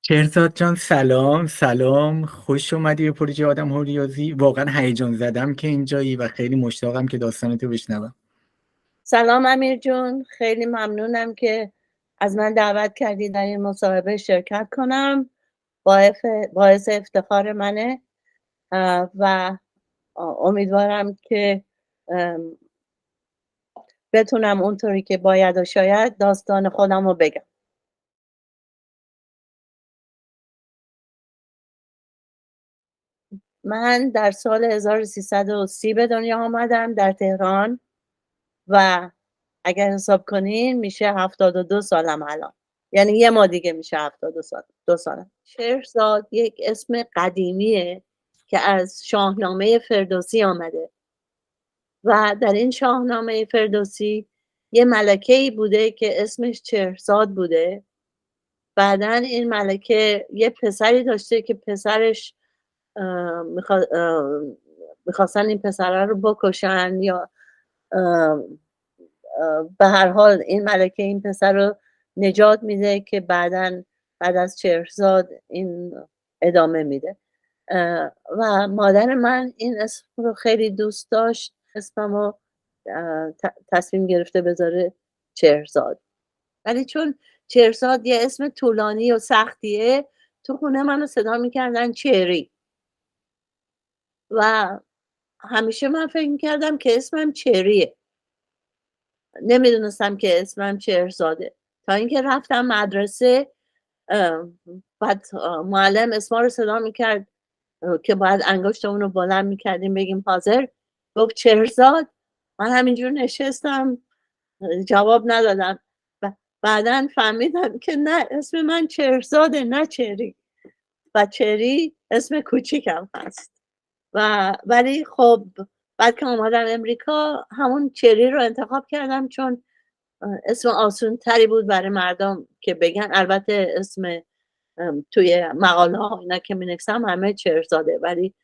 شهرزاد جان، سلام سلام، خوش اومدی به پروژه آدم ها ریاضی. واقعا هیجان زدم که اینجایی و خیلی مشتاقم که داستانتو بشنوم. سلام امیر جون، خیلی ممنونم که از من دعوت کردی در این مصاحبه شرکت کنم. باعث افتخار منه و امیدوارم که بتونم اونطوری که باید و شاید داستان خودم رو بگم. من در سال 1330 به دنیا آمدم در تهران و اگر حساب کنین میشه 72 سالم الان، یعنی یه ماه دیگه میشه 72 سالم. شهرزاد یک اسم قدیمیه که از شاهنامه فردوسی آمده و در این شاهنامه فردوسی یه ملکه‌ای بوده که اسمش چهرزاد بوده. بعدن این ملکه یه پسری داشته که پسرش میخواستن این پسره رو بکشن یا به هر حال این ملکه این پسر رو نجات میده که بعد از چهرزاد این ادامه میده. و مادر من این اسم رو خیلی دوست داشت، اسمم رو تصمیم گرفته بذاره چهرزاد. ولی چون چهرزاد یه اسم طولانی و سختیه، تو خونه منو صدا میکردن چهری و همیشه من فکر میکردم که اسمم چهریه، نمیدونستم که اسمم چهرزاده. تا اینکه رفتم مدرسه، بعد معلم اسما رو صدا میکرد که باید انگشتمون رو بلند میکردیم بگیم حاضر، گفت چهرزاد. من همینجور نشستم، جواب ندادم. بعدن فهمیدم که نه، اسم من چهرزاده نه چهری، و چهری اسم کوچیکم هست. ولی خب بعد که اومدم امریکا همون چهری رو انتخاب کردم چون اسم آسون تری بود برای مردم که بگن. البته اسم توی مقاله ها اینا که می نویسم همه چهرزاده، ولی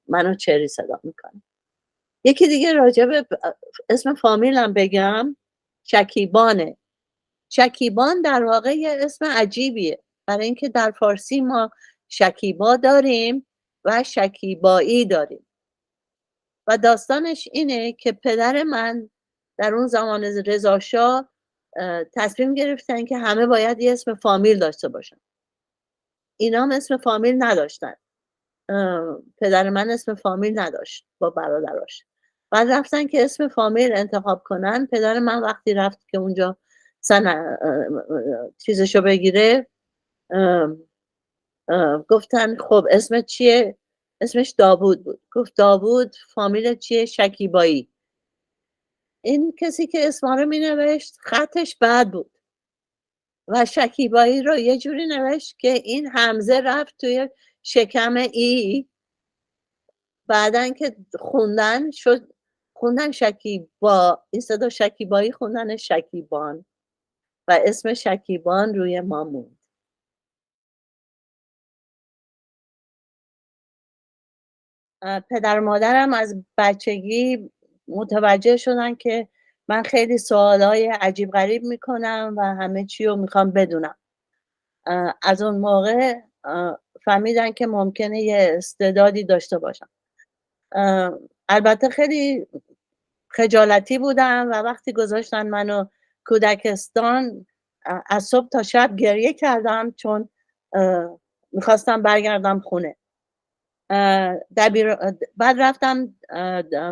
منو چهری صدا میکنه. یکی دیگه راجع به اسم فامیلم بگم، شکیبانه. شکیبان در واقع یه اسم عجیبیه، برای اینکه در فارسی ما شکیبا داریم و شکیبایی داریم و داستانش اینه که پدر من در اون زمان رضا شاه تصمیم گرفتن که همه باید یه اسم فامیل داشته باشن. اینا هم اسم فامیل نداشتن. پدر من اسم فامیل نداشت با برادراش. بعد رفتن که اسم فامیل انتخاب کنن. پدر من وقتی رفت که اونجا چیزشو بگیره، گفتن خب اسمت چیه؟ اسمش داوود بود. گفت داوود. فامیل چیه؟ شکیبایی. این کسی که اسما رو می نوشت خطش بد بود و شکیبایی رو یه جوری نوشت که این همزه رفت توی شکم ای. بعدن که خوندن شکیبا، این صدا شکیبایی خوندن شکیبان و اسم شکیبان روی ما موند. پدر و مادرم از بچگی متوجه شدن که من خیلی سوالای عجیب غریب میکنم و همه چی رو میخوام بدونم. از اون موقع فهمیدن که ممکنه یه استعدادی داشته باشم. البته خیلی خجالتی بودم و وقتی گذاشتن منو کودکستان از صبح تا شب گریه کردم چون میخواستم برگردم خونه. بعد رفتم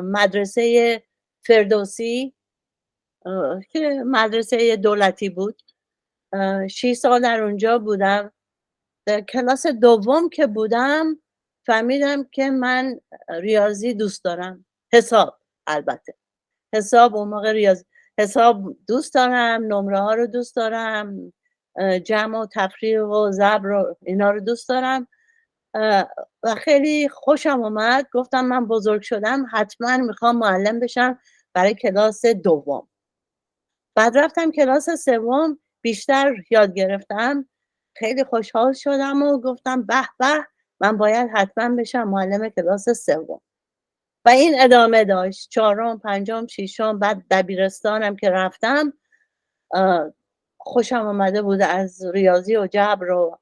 مدرسه فردوسی که مدرسه دولتی بود. 6 سال در اونجا بودم. در کلاس دوم که بودم فهمیدم که من ریاضی دوست دارم. حساب، البته حساب، اون موقع ریاضی حساب دوست دارم، نمره ها رو دوست دارم، جمع و تفریق و ضرب رو اینا رو دوست دارم و خیلی خوشم اومد. گفتم من بزرگ شدم حتما میخوام معلم بشم برای کلاس دوم. بعد رفتم کلاس سوم، بیشتر یاد گرفتم، خیلی خوشحال شدم و گفتم به به، من باید حتما بشم معلم کلاس سوم. و این ادامه داشت. 4م، 5م، 6م. بعد دبیرستانم که رفتم خوشم آمده بود از ریاضی و جبر و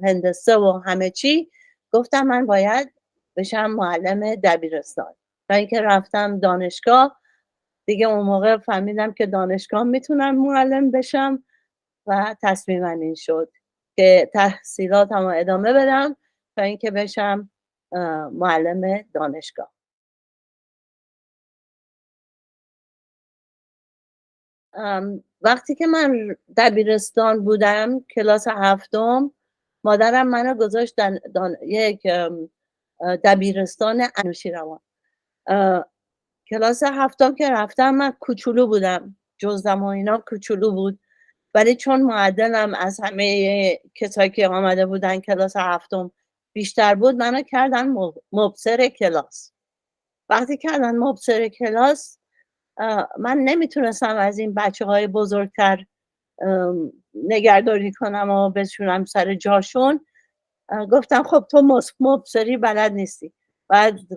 هندسه و همه چی، گفتم من باید بشم معلم دبیرستان. تا اینکه رفتم دانشگاه، دیگه اون موقع فهمیدم که دانشگاه میتونم معلم بشم و تصمیمم این شد که تحصیلاتم رو ادامه بدم تا اینکه بشم معلم دانشگاه. وقتی که من دبیرستان بودم کلاس 7م، مادرم منو گذاشت یک دبیرستان انوشیروان. کلاس 7م که رفتم من کوچولو بودم، جزم و اینا کوچولو بود، ولی چون معدلم از همه کسایی که آمده بودن کلاس 7م بیشتر بود، منو کردن مبصر کلاس. وقتی کردن مبصر کلاس، من نمیتونستم از این بچه‌های بزرگتر نگهداری کنم و بشونم سر جاشون. گفتم خب تو مبصری بلد نیستی، باید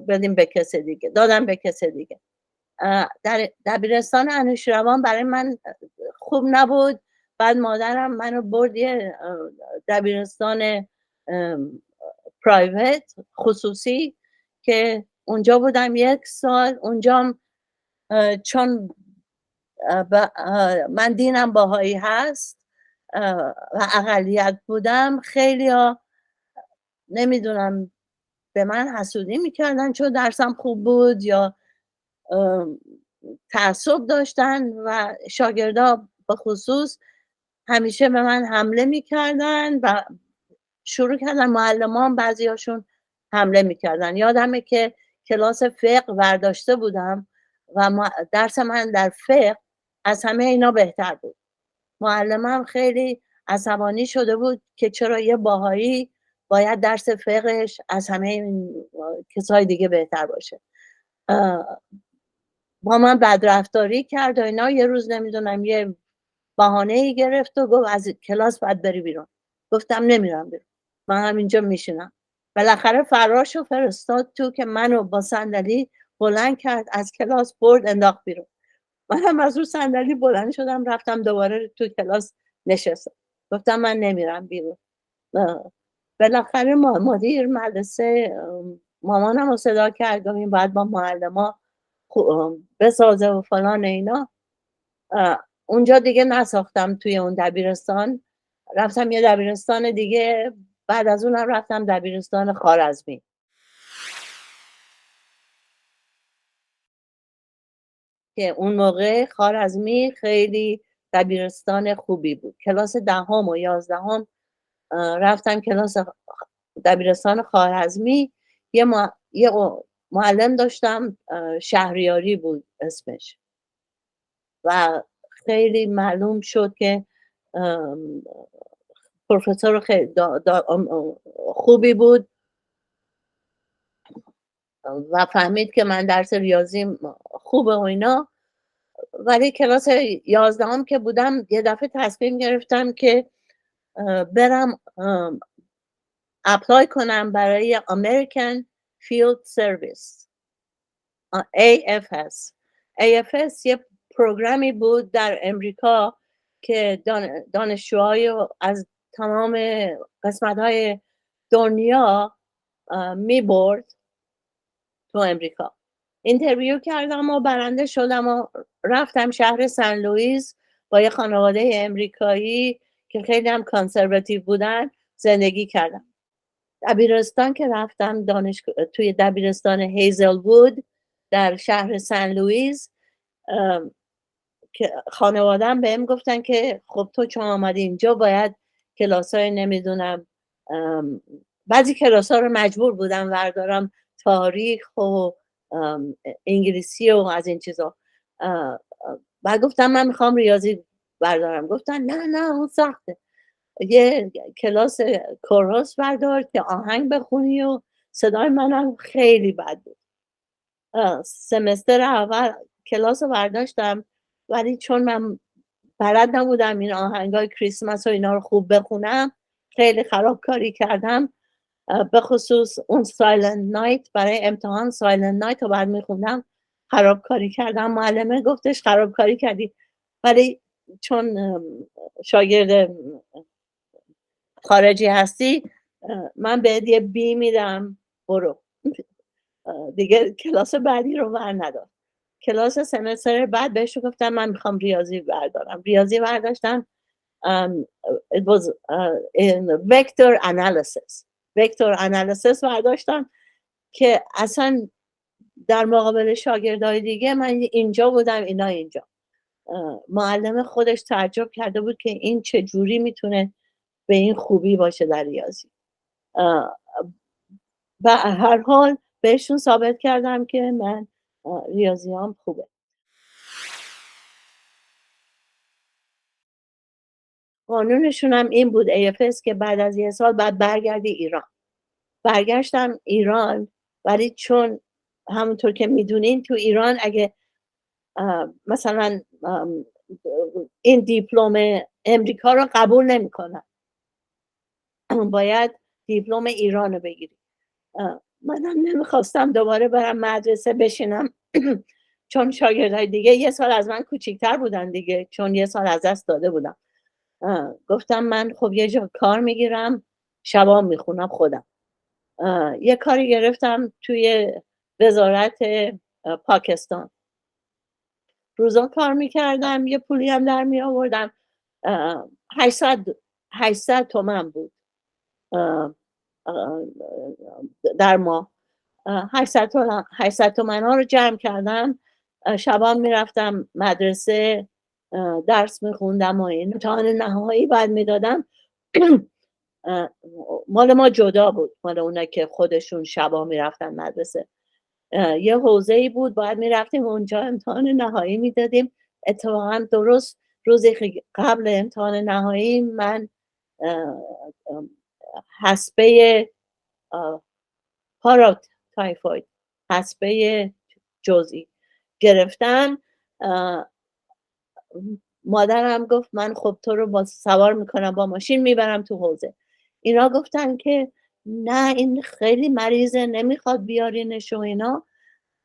بدیم به کسی دیگه. دادم به کسی دیگه. در دبیرستان انوشیروان برای من خوب نبود. بعد مادرم منو برد یه دبیرستان پرایوت خصوصی که اونجا بودم 1 سال. اونجا چون من دینم باهایی هست و اقلیت بودم، خیلی ها نمیدونم به من حسودی میکردن چون درسم خوب بود یا تعصب داشتن و شاگردا به خصوص همیشه به من حمله میکردن و شروع کردن معلمان بعضیاشون حمله میکردن. یادمه که کلاس فقه برداشته بودم و درس من در فقه از همه اینا بهتر بود. معلمم خیلی عصبانی شده بود که چرا یه باهایی باید درس فقهش از همه کسای دیگه بهتر باشه. با من بدرفتاری کرد و اینا. یه روز نمیدونم یه بهانه‌ای گرفت و گفت از کلاس باید بری بیرون. گفتم نمیرم بیرون، من همینجا میشینم. بالاخره فراشو فرستاد تو که منو با صندلی بلند کرد از کلاس برد انداخت بیرون. منم از رو صندلی بلند شدم رفتم دوباره تو کلاس نشستم. گفتم من نمیرم بیرون. بالاخره مدیر مدرسه مامانم رو صدا کرد، گفتیم باید با معلما بسازه و فلان اینا. اونجا دیگه نساختم توی اون دبیرستان. رفتم یه دبیرستان دیگه. بعد از اونم رفتم دبیرستان خوارزمی که اون موقع خوارزمی خیلی دبیرستان خوبی بود. کلاس 10 و 11 رفتم کلاس دبیرستان خوارزمی. یه معلم داشتم، شهریاری بود اسمش و خیلی معلوم شد که پروفسور خیلی خوبی بود و فهمید که من درس ریاضی خوبه و اینا. ولی کلاس 11 که بودم یه دفعه تصمیم گرفتم که برم اپلای کنم برای American Field Service AFS. AFS یه پروگرامی بود در امریکا که دانشجوهای از تمام قسمت‌های دنیا می برد تو امریکا. اینترویو کردم و برنده شدم و رفتم شهر سن لوئیس با یه خانواده امریکایی که خیلی هم کانسرواتیو بودن زندگی کردم. دبیرستان که رفتم توی دبیرستان هیزلوود در شهر سن لوئیس، که خانواده‌ام بهم گفتن که خب تو چون آمدی اینجا باید کلاسای نمیدونم بعضی کلاسا رو مجبور بودم بردارم، تاریخ و انگلیسی و از این چیزا. بعد گفتم من میخوام ریاضی بردارم. گفتن نه اون سخته، یه کلاس کورس بردار که آهنگ بخونی و صدای منم خیلی بد بود. سمستر اول کلاس رو برداشتم ولی چون من بلد نبودم این آهنگای کریسمس و اینا رو خوب بخونم خیلی خرابکاری کردم. به خصوص اون سایلنت نایت، برای امتحان سایلنت نایت رو بعد میخوندم خرابکاری کردم. معلمه گفتش خرابکاری کردی. ولی چون شاگرد خارجی هستی من بهت یه بی میدم برو. دیگه کلاس بعدی رو ور ندار. کلاس سمستر بعد بهش گفتم من میخوام ریاضی بردارم. ریاضی برداشتم. It was in vector analysis برداشتم که اصلا در مقابل شاگردای دیگه من اینجا بودم اینا اینجا. معلم خودش تعجب کرده بود که این چه جوری میتونه به این خوبی باشه در ریاضی. و هر حال بهشون ثابت کردم که من ریاضیام خوبه. قانونشون هم این بود AFS که بعد از یه سال بعد برگردی ایران. برگشتم ایران، ولی چون همونطور که میدونین تو ایران اگه مثلا این دیپلم امریکا رو قبول نمیکنن، باید دیپلم ایران رو بگیری. منم نمیخواستم دوباره برم مدرسه بشینم چون شاگردای دیگه یه سال از من کوچیکتر بودن دیگه، چون یه سال از دست داده بودم. گفتم من خب یه جا کار میگیرم، شبام میخونم خودم. یه کاری گرفتم توی وزارت پاکستان. روزا کار میکردم، یه پولی هم در می آوردم. 800 تومن بود در ماه. 800 تومن ها رو جمع کردم. شبان میرفتم مدرسه درس میخوندم و این امتحان نهایی بعد میدادم. مال ما جدا بود، مال اونا که خودشون شبا میرفتن مدرسه. یه حوزه‌ای بود باید میرفتیم اونجا امتحان نهایی میدادیم. اتفاقا درست روزی قبل امتحان نهایی من حصبه پاراتایفوید، حصبه جزئی گرفتم. مادرم گفت من خب تو رو سوار میکنم با ماشین میبرم تو حوزه. اینا گفتن که نه این خیلی مریضه نمیخواد بیارینش و اینا.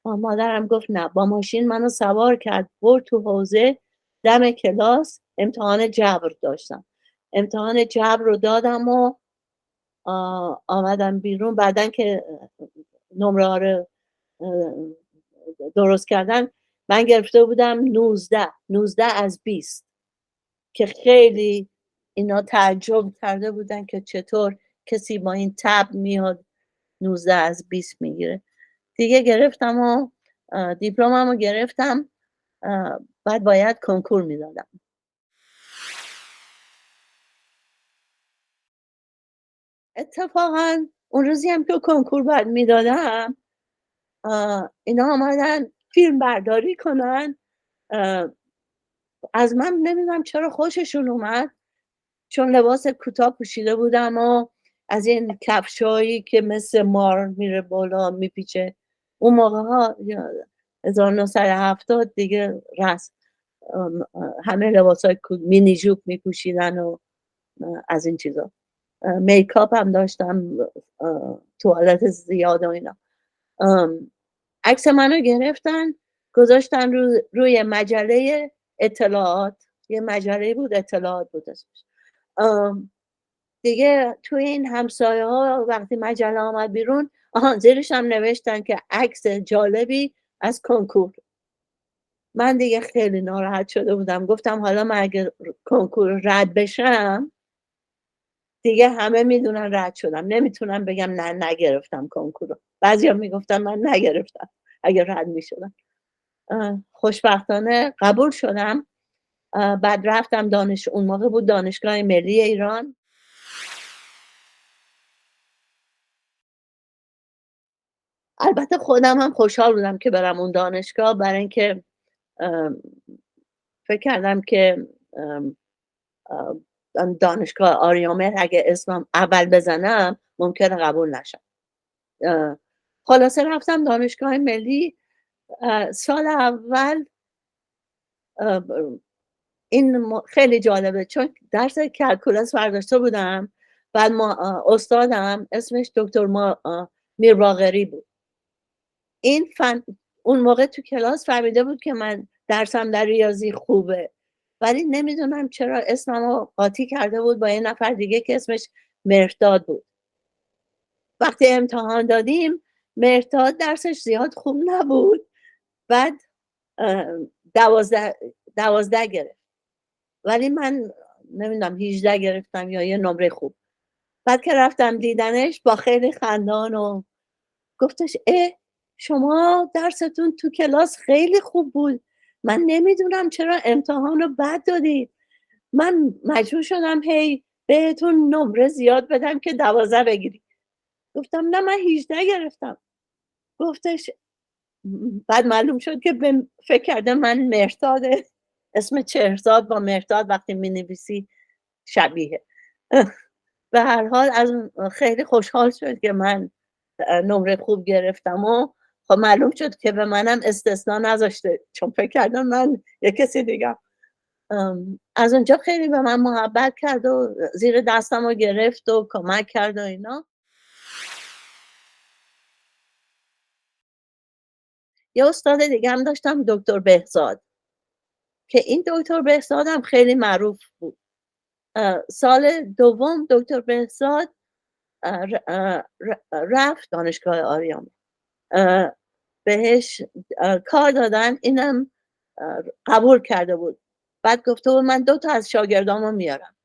مادرم گفت نه، با ماشین منو سوار کرد برد تو حوزه. دم کلاس امتحان جبر داشتم. امتحان جبر رو دادم و آمدم بیرون. بعدن که نمره ها رو درست کردن من گرفته بودم 19 از 20 که خیلی اینا تعجب کرده بودن که چطور کسی با این تب میاد 19 از 20 میگیره. دیگه گرفتم و دیپلمم رو گرفتم. بعد باید کنکور میدادم. اتفاقا اون روزی هم که کنکور بعد میدادم اینا آمدن فیلم برداری کنن. از من نمیدونم چرا خوششون اومد، چون لباس کوتاه پوشیده بودم و از این کفشایی که مثل مار میره بالا میپیچه. اون موقع ها 1970 دیگه رست همه لباس های مینی جوب میپوشیدن و از این چیزا. میکاپ هم داشتم، توالت زیاد و اینا. عکس منو گرفتن گذاشتن روی مجله اطلاعات. یه مجله بود اطلاعات بود اسمش. دیگه توی این همسایه ها وقتی مجله آمد بیرون زیرش هم نوشتن که عکس جالبی از کنکور. من دیگه خیلی ناراحت شده بودم. گفتم حالا من اگه کنکور رد بشم دیگه همه میدونن رد شدم، نمیتونم بگم نه نگرفتم کنکور رو. بعضیا میگفتن من نگرفتم اگه رد میشدم. خوشبختانه قبول شدم. بعد رفتم اون موقع بود دانشگاه ملی ایران. البته خودم هم خوشحال بودم که برم اون دانشگاه، برای اینکه فکر کردم که دانشگاه آریامهر اگه اسمم اول بزنم ممکنه قبول نشم. خلاصه رفتم دانشگاه ملی. سال اول این خیلی جالبه چون درس کلکولس برداشته بودم. بعد ما استادم اسمش دکتر میرباقری بود. این اون موقع تو کلاس فهمیده بود که من درسم در ریاضی خوبه ولی نمیدونم چرا اسممو قاطی کرده بود با یه نفر دیگه که اسمش مهرداد بود. وقتی امتحان دادیم مهرداد درسش زیاد خوب نبود، بعد 12 گرفت، ولی من نمیدونم 18 گرفتم یا یه نمره خوب. بعد که رفتم دیدنش با خیلی خندان و گفتش شما درستون تو کلاس خیلی خوب بود، من نمیدونم چرا امتحان رو بد دادید، من مجبور شدم هی بهتون نمره زیاد بدم که 12 بگیری. گفتم نه من 18 گرفتم. گفتش بعد معلوم شد که فکر کرده من مهرداده، اسم چهرزاد با مهرداد وقتی می نویسی شبیه. به هر حال از خیلی خوشحال شد که من نمره خوب گرفتم و خب معلوم شد که به منم استثنا نذاشته، چون فکر کردم من یه کسی دیگه. از اونجا خیلی به من محبت کرد و زیر دستم رو گرفت و کمک کرد و اینا. یه استاد دیگه هم داشتم دکتر بهزاد که این دکتر بهزاد هم خیلی معروف بود. سال دوم دکتر بهزاد رفت دانشگاه آریامه، بهش کار دادن، اینم قبول کرده بود. بعد گفته بود من 2 تا از شاگردامو میارم،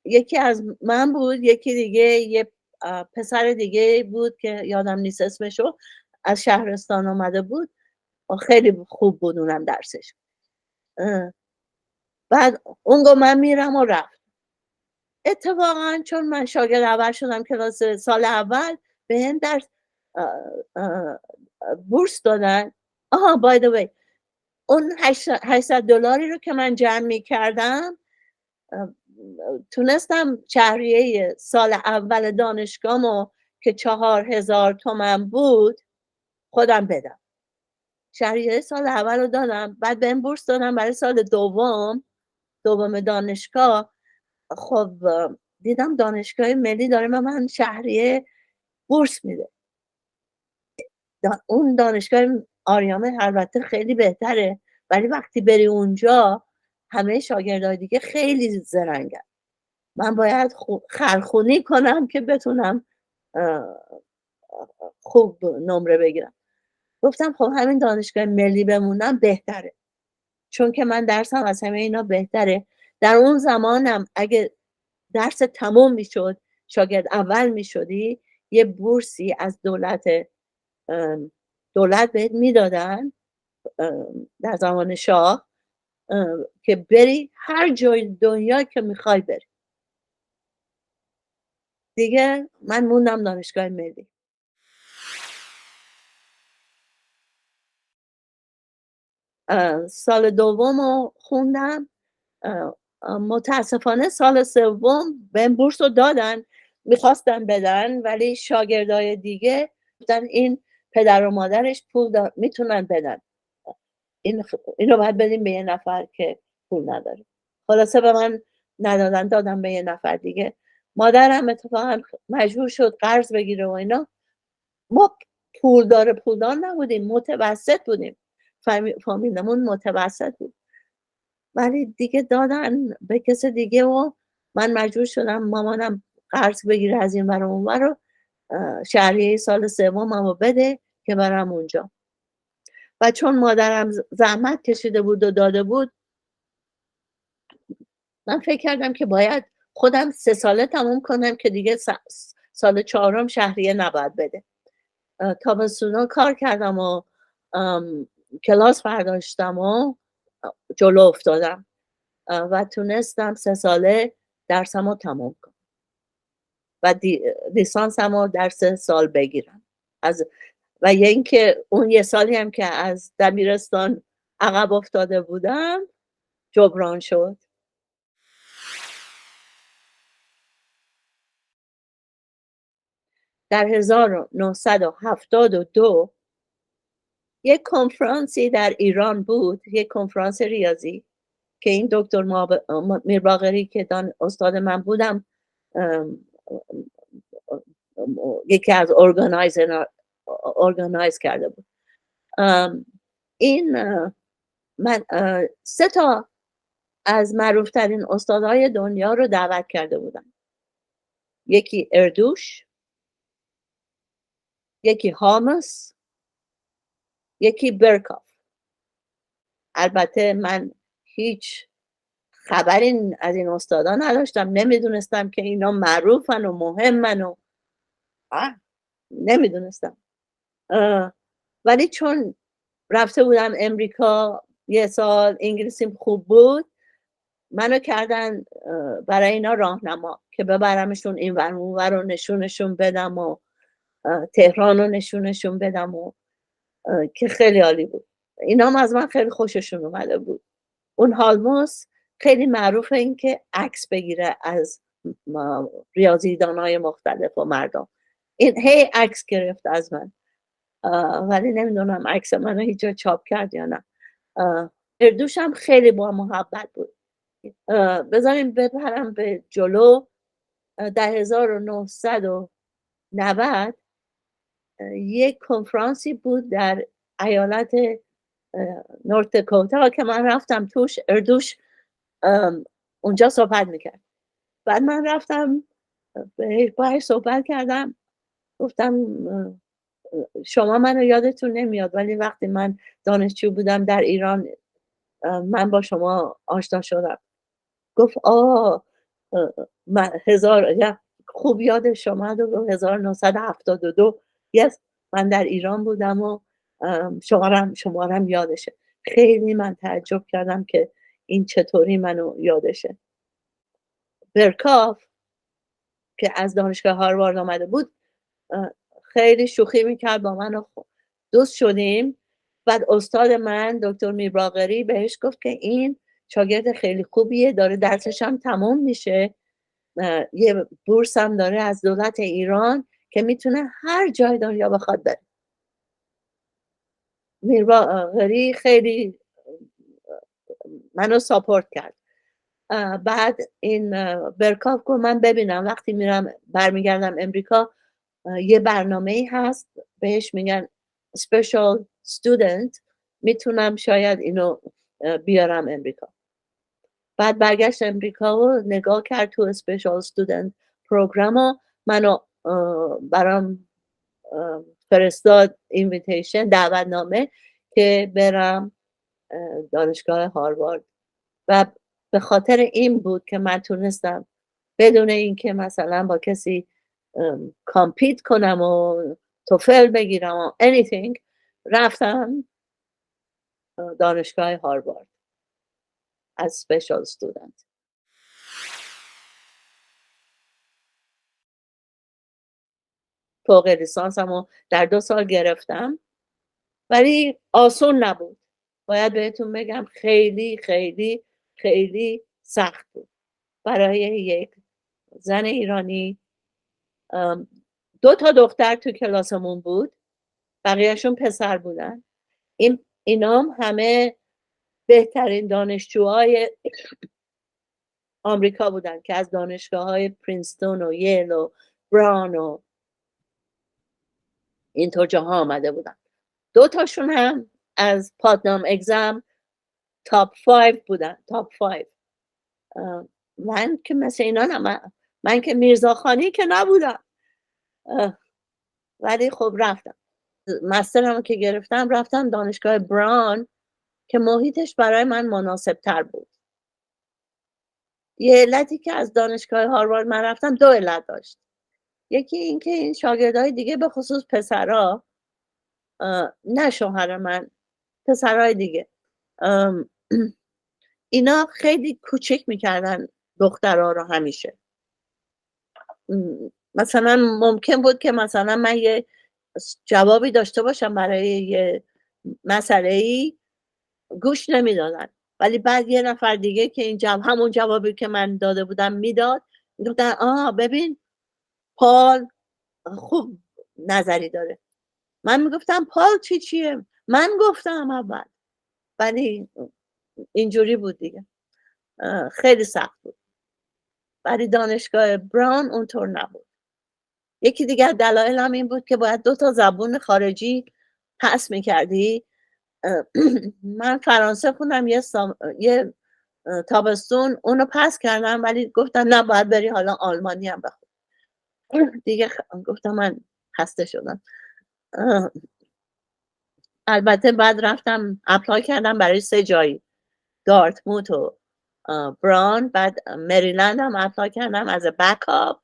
یکی از من بود، یکی دیگه یه پسر دیگه بود که یادم نیست اسمشو، از شهرستان آمده بود، خیلی خوب بود اونم درسش. بعد اون گفت من میرم و رفت. اتفاقا چون من شاگرد اول شدم کلاس سال اول، به هم درس بورس دادن. بای دی وی اون $800 رو که من جمع می کردم تونستم شهریه سال اول دانشگاهمو که 4000 تومان بود خودم بدم. شهریه سال اول رو دادم، بعد بهم بورس دادم برای سال دوم دانشگاه. خب دیدم دانشگاه ملی داره به من شهریه بورس میده. اون دانشگاه آریامه البته خیلی بهتره، ولی وقتی بری اونجا همه شاگردای دیگه خیلی زرنگن. من باید خرخونی کنم که بتونم خوب نمره بگیرم. گفتم خب همین دانشگاه ملی بمونم بهتره، چون که من درسم از همه اینا بهتره. در اون زمانم اگه درس تموم میشد، شاگرد اول میشدی، یه بورسی از دولت بهت میدادن در زمان شاه که بری هر جای دنیا که میخوای بری. دیگه من موندم دانشگاه ملی. سال دوم خوندم. متاسفانه سال سوم بهم بورس رو دادن، میخواستن بدن، ولی شاگردای دیگه گفتن این پدر و مادرش پول میتونن بدن، اینو باید بدیم به یه نفر که پول نداره. خلاصه به من ندادن، دادم به یه نفر دیگه. مادرم اتفاقا مجبور شد قرض بگیره و اینا. ما پولدار نبودیم، متوسط بودیم، فامیلمون متوسط بود، ولی دیگه دادن به کس دیگه و من مجبور شدم مامانم قرض بگیره از این ور اون ور رو شهریه سال سوممو بده که برم اونجا. و چون مادرم زحمت کشیده بود و داده بود، من فکر کردم که باید خودم 3 ساله تموم کنم که دیگه سال 4م شهریه نباید بده. تابستونا کار کردم و کلاس برداشتم و جلو افتادم و تونستم 3 ساله درسمو تموم کنم و لیسانسمو در 3 سال بگیرم. و یه اینکه اون یه سالی هم که از دبیرستان عقب افتاده بودم جبران شد. در 1972 یک کنفرانسی در ایران بود، یک کنفرانس ریاضی که این دکتر میرباقری که استاد من بودم یکی از ارگانایز کرده بود. این من 3 تا از معروفترین استادهای دنیا رو دعوت کرده بودن. یکی اردوش، یکی هامس، یکی برکاف. البته من هیچ خبری از این استادا نداشتم، نمیدونستم که اینا معروفن و مهمن و نمیدونستم. ولی چون رفته بودم امریکا یه سال، انگلیسیم خوب بود، منو کردن برای اینا راهنما که ببرمشون این ور اون ور رو نشونشون بدم و تهران رو نشونشون بدم و که خیلی عالی بود. اینا هم از من خیلی خوششون اومده بود. اون هالموس خیلی معروفه این که عکس بگیره از ریاضیدانای مختلف و مردم. این هی عکس گرفت از من، ولی نمیدونم عکس منو هیچ جا چاپ کرد یا نه. اردوش هم خیلی با محبت بود. بذاریم بپرم به جلو. در 1990 یک کنفرانسی بود در ایالت نورت داکوتا که من رفتم توش. اردوش اونجا صحبت میکرد. بعد من رفتم باهاش صحبت کردم، گفتم شما منو یادتون نمیاد، ولی وقتی من دانشجو بودم در ایران من با شما آشنا شدم. گفت من خوب یادش اومد و 1972 من در ایران بودم و شمارم یادشه. خیلی من تعجب کردم که این چطوری منو یادشه. برکاف که از دانشگاه هاروارد آمده بود خیلی شوخی میکرد با من و دوست شدیم. بعد استاد من دکتر میرباقری بهش گفت که این شاگرد خیلی خوبیه، داره درسش هم تموم میشه، یه بورس هم داره از دولت ایران که میتونه هر جای دنیا بخواد بره. میرباقری خیلی منو ساپورت کرد. بعد این برکاف گفت من ببینم وقتی برمیگردم امریکا یه برنامه‌ای هست بهش میگن special student، میتونم شاید اینو بیارم امریکا. بعد برگشت امریکا و نگاه کرد تو special student پروگرام و منو برام فرستاد اینویتیشن، دعوتنامه که برم دانشگاه هاروارد. و به خاطر این بود که من تونستم بدون اینکه مثلا با کسی کامپیت کنم و توفل بگیرم و anything، رفتم دانشگاه هاروارد از سپیشال استودنت. فوق لیسانسمو در 2 سال گرفتم، ولی آسون نبود. باید بهتون بگم خیلی خیلی خیلی سخت بود برای یک زن ایرانی. 2 تا دختر تو کلاسمون بود، بقیهشون پسر بودن. اینام همه بهترین دانشجوهای آمریکا بودن که از دانشگاه‌های پرینستون و ییل و براون و اینطور جاها آمده بودن. 2 تاشون هم از پاتنام اگزم تاپ 5 بودن، تاپ 5. من که مثل اینا من که میرزاخانی که نبودم، ولی خب رفتم. مسترم که گرفتم رفتم دانشگاه براون که محیطش برای من مناسب تر بود. یه علتی که از دانشگاه هاروارد من رفتم 2 علت داشت. یکی این که این شاگردای دیگه به خصوص پسرها، نه شوهر من، پسرهای دیگه، اینا خیلی کوچک میکردن دخترها رو همیشه. مثلا ممکن بود که مثلا من یه جوابی داشته باشم برای یه مسئله‌ای، گوش نمیدادن، ولی بعد یه نفر دیگه که این همون جوابی که من داده بودم میداد، میگفتن ببین پال خوب نظری داره. من میگفتم پال چیه؟ من گفتم اول، ولی اینجوری بود دیگه. خیلی سخت بود. ولی دانشگاه براون اونطور نبود. یکی دیگه دلایل هم این بود که باید 2 تا زبون خارجی پس میکردی. من فرانسه خوندم، یه تابستون اونو پس کردم، ولی گفتن نه باید بری حالا آلمانی هم بخون. دیگه گفتم من خسته شدم. البته بعد رفتم اپلای کردم برای 3 جایی، دارتموت و بران، بعد مریلند هم اپلای کردم از بکاپ،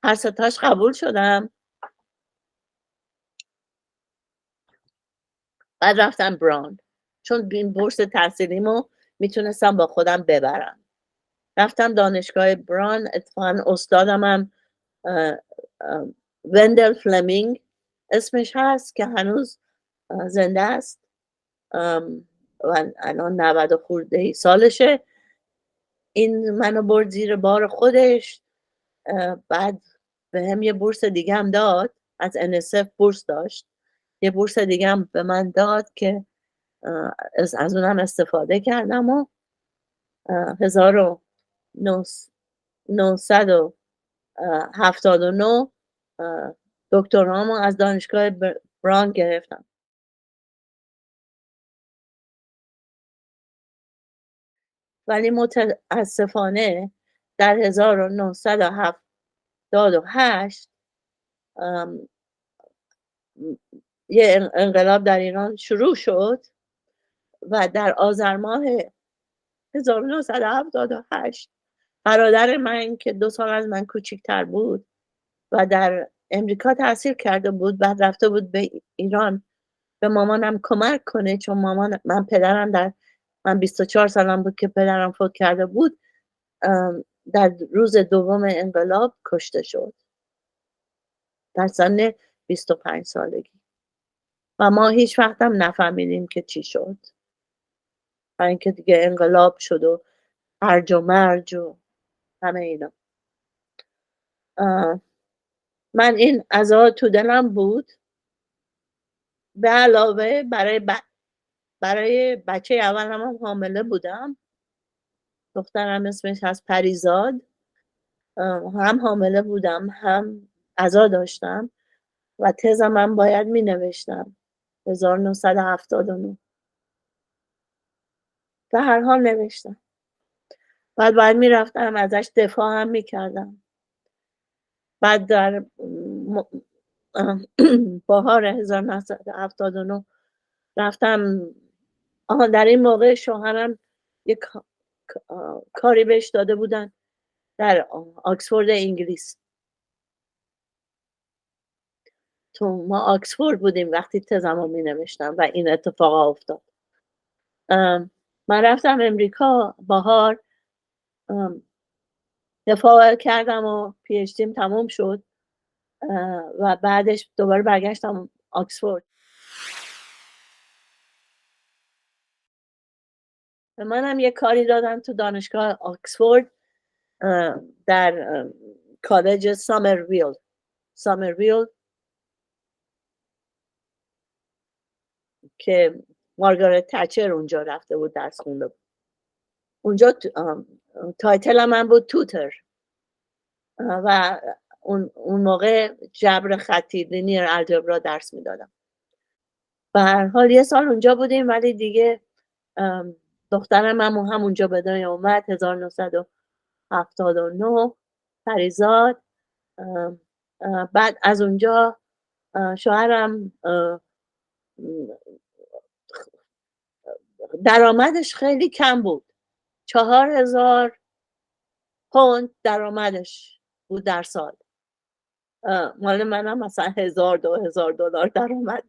هر ستاش قبول شدم. بعد رفتم بران چون این بورس تحصیلیمو میتونستم با خودم ببرم. رفتم دانشگاه بران، اتفاقا استادم هم وندل فلمینگ اسمش هست که هنوز زنده است و الان 90 خورده سالشه. این منو برد زیر بار خودش. بعد به هم یه بورس دیگه هم داد، از NSF بورس داشت، یه بورس دیگه هم به من داد که از اونم استفاده کردم و 1979 دکترامو از دانشگاه بران گرفتم. ولی متاسفانه در 1978 یه انقلاب در ایران شروع شد و در آذر ماه 1978 برادر من که 2 سال از من کوچیک‌تر بود و در امریکا تحصیل کرده بود، بعد رفته بود به ایران به مامانم کمک کنه، چون من پدرم من 24 سالم بود که پدرم فوت کرده بود، در روز دوم انقلاب کشته شد در سن 25 سالگی و ما هیچ وقت هم نفهمیدیم که چی شد، برای اینکه دیگه انقلاب شد و هرج و مرج و همه اینا. من این عزا تو دلم بود، به علاوه برای بچه اولم هم حامله بودم، دخترم اسمش هست پریزاد، هم حامله بودم هم عزا داشتم و تزم هم باید می نوشتم 1979. به هر حال نوشتم. بعد می رفتم ازش دفاع هم می کردم. بعد در بهار 1979 رفتم. در این موقع شوهرم یک کاری بهش داده بودن در آکسفورد انگلیس. تو ما آکسفورد بودیم وقتی تزمو می نوشتم و این اتفاق افتاد. من رفتم امریکا بهار، دفاع کردم و PhD'م تموم شد و بعدش دوباره برگشتم آکسفورد. به منم یه کاری دادن تو دانشگاه آکسفورد در کالج سامرویل که مارگارت تچر اونجا رفته بود درس خونده بود. اونجا تایتل من بود توتر و اون موقع جبر خطی لینیر الجبرا درس میدادم. به هر حال 1 سال اونجا بودیم، ولی دیگه دخترم هم اونجا به دنیا اومد 1979 پریزاد. بعد از اونجا شوهرم درآمدش خیلی کم بود، 4000 پوند درآمدش بود در سال. مال منم مثلا 1000-2000 دلار درآمد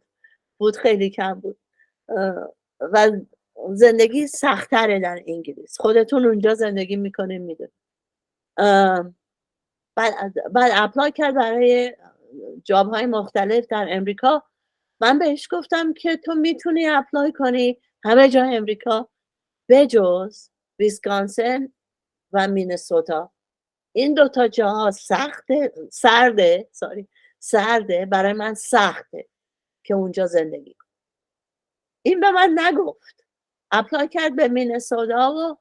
بود، خیلی کم بود و زندگی سخت‌تره در انگلیس. خودتون اونجا زندگی میکنین میدونید. بعد اپلای کرد برای جاب های مختلف در امریکا. من بهش گفتم که تو میتونی اپلای کنی همه جا امریکا بجز ویسکانسن و مینسوتا. این 2 تا جاها سرده، برای من سخته که اونجا زندگی کنم. این به من نگفت. اپلای کرد به مینسوتا و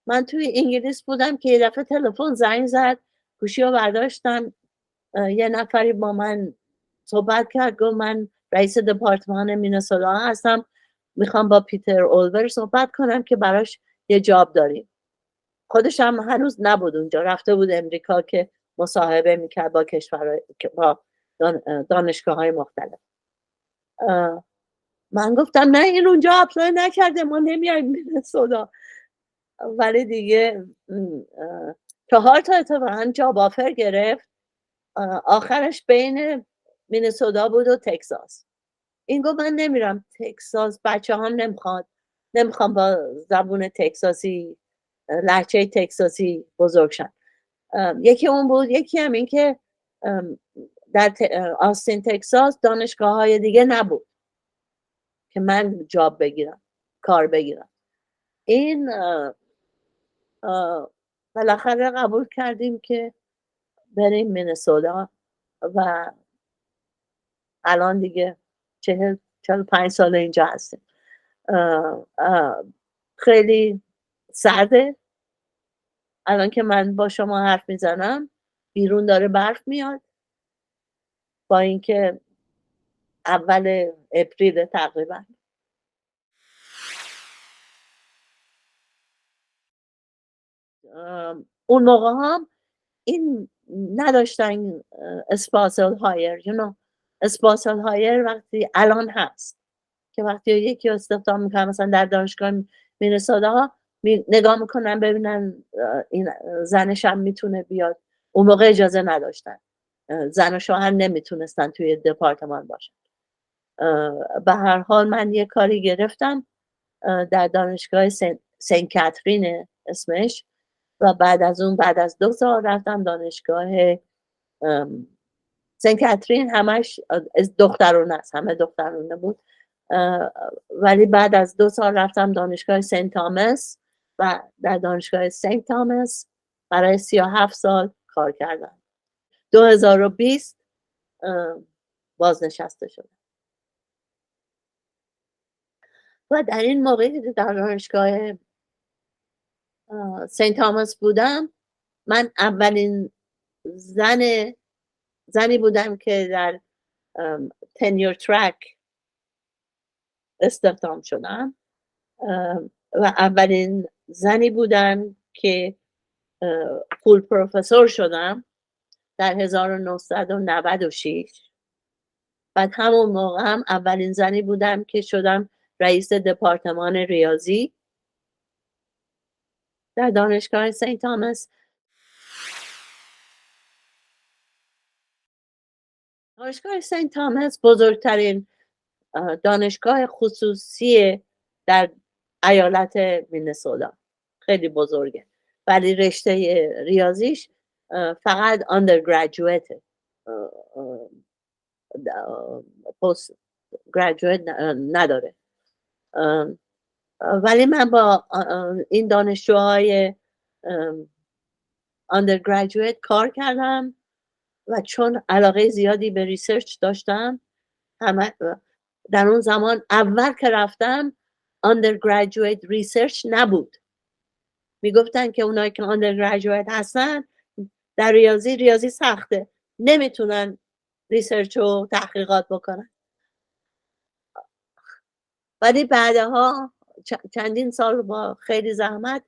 من توی انگلیس بودم که یه دفعه تلفن زنگ زد، گوشی رو برداشتم، یه نفری با من صحبت کرد، گفت من رئیس دپارتمان مینسوتا هستم، میخوام با پیتر اولور صحبت کنم که براش یه جاب داریم. خودش هم هنوز نبود اونجا، رفته بود امریکا که مصاحبه میکرد با با دانشگاه های مختلف. من گفتم نه این اونجا اپلای نکرده، ما نمیایم مینسوتا. ولی دیگه 4 تا اتفاقا جاب آفر گرفت، آخرش بین مینسوتا بود و تگزاس. این گفت من نمیرم تگزاس، بچه هم نمیخوام با زبون تگزاسی، لهجه تگزاسی بزرگ شن. یکی اون بود، یکی هم این که در آستین تگزاس دانشگاه های دیگه نبود که من جاب بگیرم، کار بگیرم. این بالاخره قبول کردیم که بریم مینسوتا و الان دیگه 45 سال اینجا هستیم. خیلی سرده. الان که من با شما حرف میزنم بیرون داره برف میاد، با اینکه اول اپریل تقریبا. اون موقع هم این نداشتن اسپاسل هایر، اسپاسل هایر وقتی الان هست که وقتی یکی استخدام میکنن مثلا در دانشگاه مینسوتا نگاه میکنن ببینن این زنش هم میتونه بیاد. اون موقع اجازه نداشتن، زن و شوهر نمیتونستن توی دپارتمان باشن. به هر حال من یه کاری گرفتم در دانشگاه سنت کاترین اسمش، و بعد از 2 سال رفتم دانشگاه سنت کاترین. همش دخترونه است، همه دخترونه بود. ولی بعد از 2 سال رفتم دانشگاه سنت تامس و در دانشگاه سنت تامس برای 37 سال کار کردم. 2020 بازنشسته شدم. و در این موقعی که در دانشگاه سنت تامس بودم، من اولین زنی بودم که در تنیور ترک استخدام شدم و اولین زنی بودم که فول پروفسور شدم در 1996. بعد همون موقع هم اولین زنی بودم که شدم رئیس دپارتمان ریاضی در دانشگاه سنت تامس. دانشگاه سنت تامس بزرگترین دانشگاه خصوصی در ایالت مینسوتا، خیلی بزرگه، ولی رشته ریاضیش فقط undergraduate، پست گریجویت نداره. ولی من با این دانشجوهای undergraduate کار کردم و چون علاقه زیادی به ریسرچ داشتم، در اون زمان اول که رفتم undergraduate research نبود. میگفتن که اونایی که undergraduate هستن در ریاضی سخته، نمیتونن ریسرچ و تحقیقات بکنن. ولی بعدها چندین سال با خیلی زحمت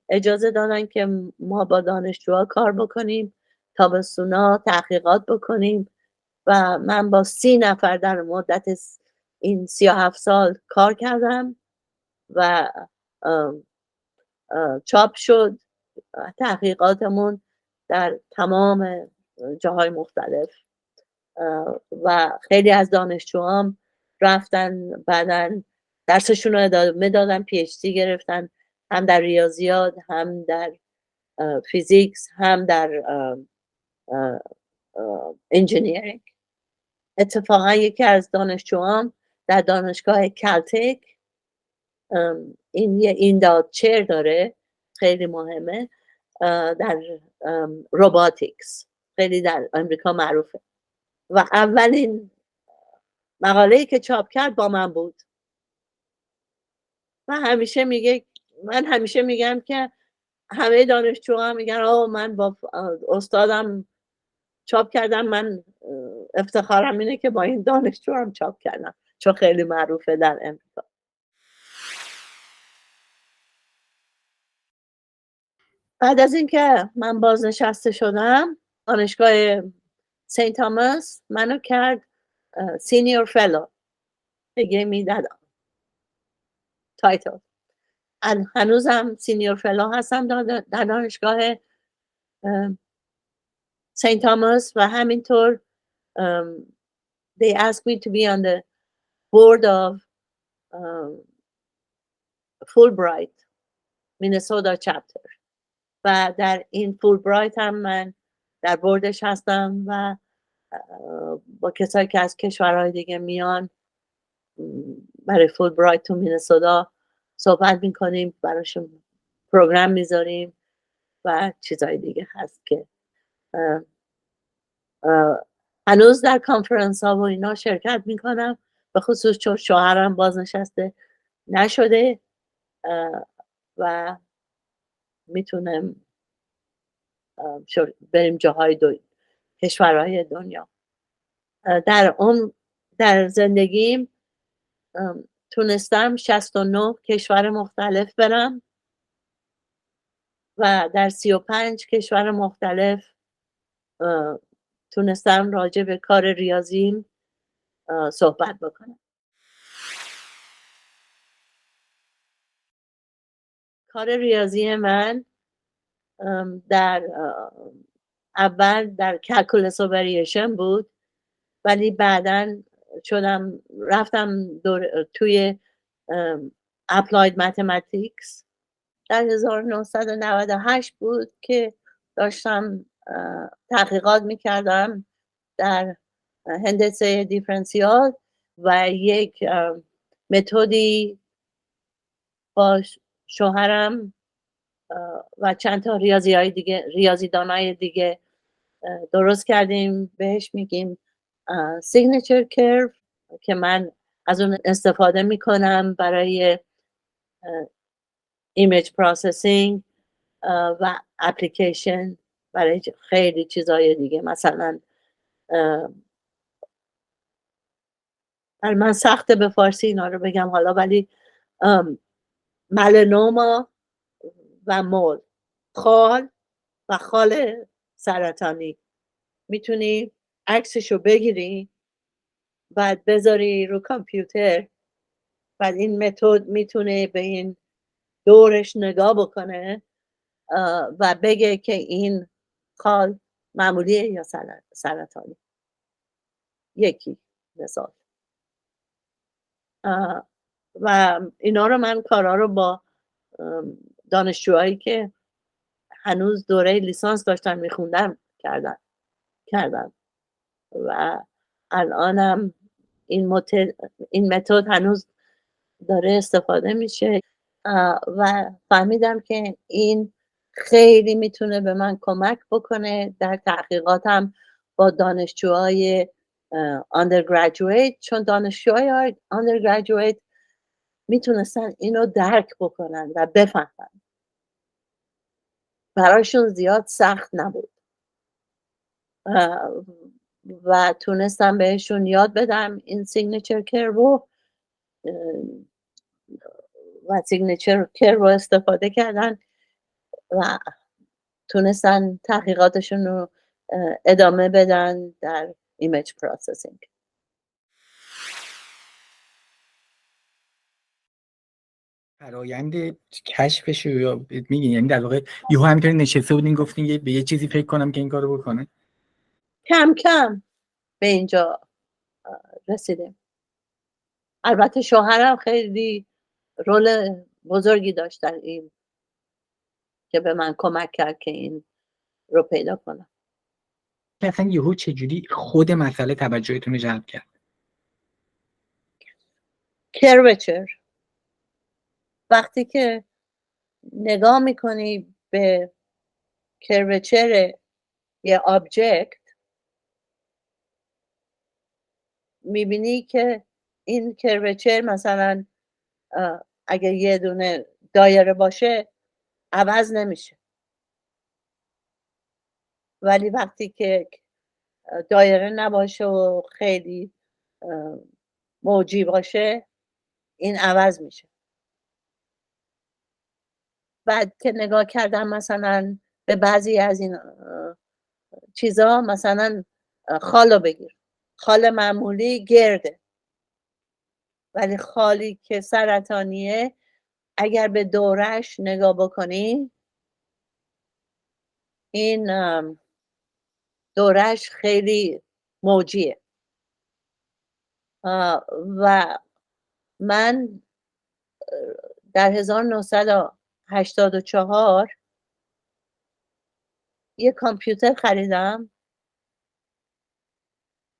اجازه دادن که ما با دانشجوها کار بکنیم، تابستونا تحقیقات بکنیم و من با 30 نفر در مدت این 37 سال کار کردم و چاپ شد تحقیقاتمون در تمام جاهای مختلف و خیلی از دانشجوام رفتن بعدن درسشون رو ادامه دادن، پی اچ دی گرفتن، هم در ریاضیات، هم در فیزیکس، هم در انجینیرینگ. اتفاقا یکی از دانشجوام در دانشگاه کلتک این داد چیر داره، خیلی مهمه، در روباتیکس، خیلی در امریکا معروفه و اولین مقاله‌ای که چاپ کرد با من بود. من همیشه میگم که همه دانشجوها میگن من با استادم چاپ کردم، من افتخارم اینه که با این دانشجو هم چاپ کردم چون خیلی معروفه در امریکا. بعد از اینکه من بازنشسته شدم دانشگاه سنت تاماس منو کرد سینیور فلو دیگه میدادم تایتل. هنوزم سینیور فلو هستم در دانشگاه سنت تاماس و همینطور they asked me to be on the board of Fulbright Minnesota chapter و در این فولبرایت هم من در بوردش هستم و با کسایی که از کشورهای دیگه میان برای فولبرایت تو مینسوتا صحبت میکنیم، براشون پروگرام میذاریم و چیزهای دیگه هست که هنوز در کانفرنس ها و اینا شرکت میکنم، به خصوص چون شوهرم بازنشسته نشده و میتونم بریم جاهای کشورهای دنیا. در زندگیم تونستم 69 کشور مختلف برم و در 35 کشور مختلف تونستم راجع به کار ریاضیم صحبت بکنم. کار ریاضی من در اول در کلکولس و وریشن بود، ولی بعداً رفتم توی اپلاید ماتماتیکس. در 1998 بود که داشتم تحقیقات میکردم در هندسه دیفرنسیال و یک متدی با شوهرم و چند تا ریاضیدانای دیگه درست کردیم، بهش میگیم سیگنچر کرو که من از اون استفاده میکنم برای ایمیج پروسسینگ و اپلیکیشن برای خیلی چیزای دیگه. مثلا من سخته به فارسی اینا رو بگم حالا، ولی ملانوما و مول، خال و خال سرطانی، میتونی عکسشو بگیری بعد بذاری رو کامپیوتر، بعد این متد میتونه به این دورش نگاه بکنه و بگه که این خال معمولیه یا سرطانی. یکی مثال. و اینا رو من کارا رو با دانشجوهایی که هنوز دوره لیسانس داشتن میخوندم کردم و الانم این متد هنوز داره استفاده میشه و فهمیدم که این خیلی میتونه به من کمک بکنه در تحقیقاتم با دانشجوهای undergraduate، چون دانشجوهای undergraduate میتونستن اینو درک بکنن و بفهمن، براشون زیاد سخت نبود و تونستم بهشون یاد بدم این سیگنچر کرو و سیگنچر کرو رو استفاده کردن و تونستن تحقیقاتشون رو ادامه بدن در ایمیج پروسسینگ. فرایند کشفش رو یا میگین، یعنی در واقع یهو همینطوری نشسته بودین گفتین به یه چیزی فکر کنم که این کارو بکنه؟ کم کم به اینجا رسیدیم. البته شوهرم خیلی رول بزرگی داشت در این که به من کمک کرد که این رو پیدا کنم. اصلا یهو چجوری خود مسئله توجهتون رو جلب کرد؟ کروچر، وقتی که نگاه میکنی به کروچر یه آبجکت میبینی که این کروچر مثلا اگه یه دونه دایره باشه عوض نمیشه، ولی وقتی که دایره نباشه و خیلی موجی باشه این عوض میشه. بعد که نگاه کردم مثلا به بعضی از این چیزا، مثلا خالو بگیر، خال معمولی گرده، ولی خالی که سرطانیه اگر به دورش نگاه بکنی، این دورش خیلی موجیه. و من در 1984 یه کامپیوتر خریدم.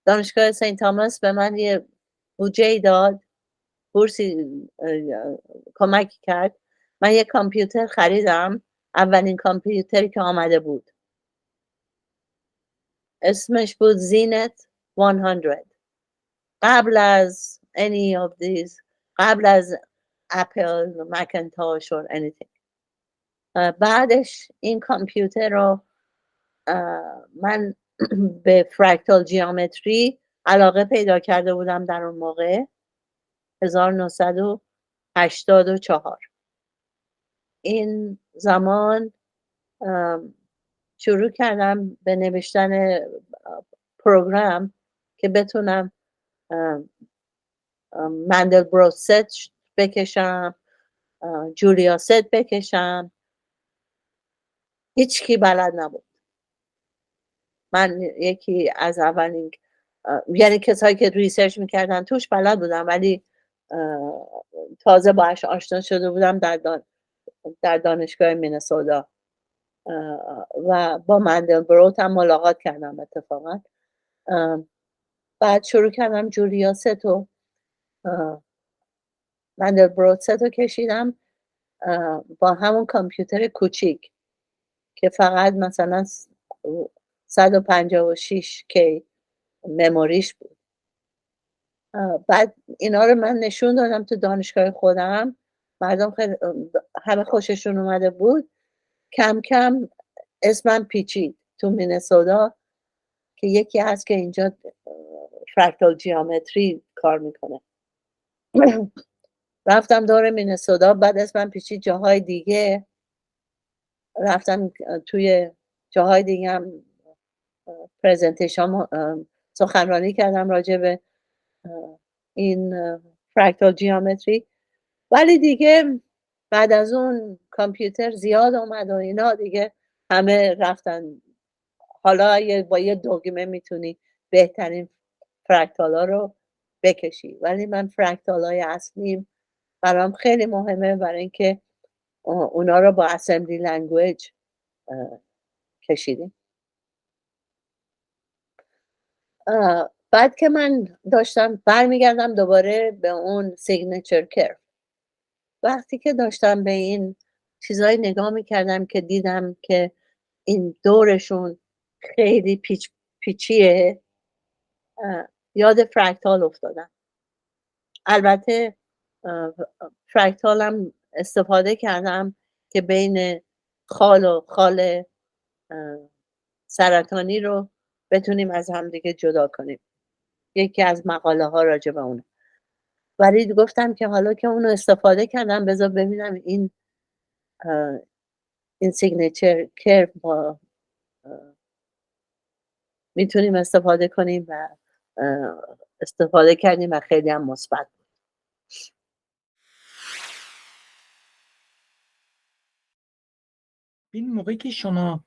دانشگاه سنت تاماس به من یه بودجه داد، بورسی کمک کرد. من یه کامپیوتر خریدم، اولین کامپیوتری که آمده بود، اسمش بود زینت 100. قبل از any of these، قبل از اپل، مکینتاش or anything. بعدش این کامپیوتر رو من به فرکتال جیومتری علاقه پیدا کرده بودم در اون موقع، 1984. این زمان شروع کردم به نوشتن پروگرام که بتونم مندلبروت ست بکشم، جولیا ست بکشم. هیچ کی بلد نبود. من یکی از اولین، یعنی کسایی که ریسرچ میکردن توش بلد بودم، ولی تازه باهاش آشنا شده بودم در دانشگاه مینسوتا و با مندلبروت هم ملاقات کردم اتفاقا. بعد شروع کردم جولیا ست و مندلبروت ست رو کشیدم با همون کامپیوتر کوچیک که فقط مثلا 156 کی مموریش بود. بعد اینا رو من نشون دادم تو دانشگاه خودم، مردم خیلی همه خوششون اومده بود. کم کم اسمم پیچید تو مینسوتا که یکی هست که اینجا فرکتال جیومتری کار میکنه. رفتم دور مینسوتا، بعد اسمم پیچید جاهای دیگه، رفتم توی جاهای دیگه هم پرزنتیشن سخنرانی کردم راجع به این فرکتال جیومتری. ولی دیگه بعد از اون کامپیوتر زیاد اومد و اینا، دیگه همه رفتن. حالا با یه دگمه میتونی بهترین فرکتال ها رو بکشی، ولی من فرکتال های اصلیم برام خیلی مهمه، برای اینکه اونا رو با اسمبلی لنگویج کشیدیم. بعد که من داشتم برمیگردم دوباره به اون سیگنچر کرو، وقتی که داشتم به این چیزایی نگاه میکردم که دیدم که این دورشون خیلی پیچیه، یاد فرکتال افتادم. البته فرکتالم استفاده کردم که بین خال و خال سرطانی رو بتونیم از همدیگه جدا کنیم. یکی از مقاله ها راجع به اونه. ولی گفتم که حالا که اونو استفاده کردم، بذار ببینم این سیگنچر کرو ما میتونیم استفاده کنیم و استفاده کردیم و خیلی هم مثبت بود. این موقعی که شما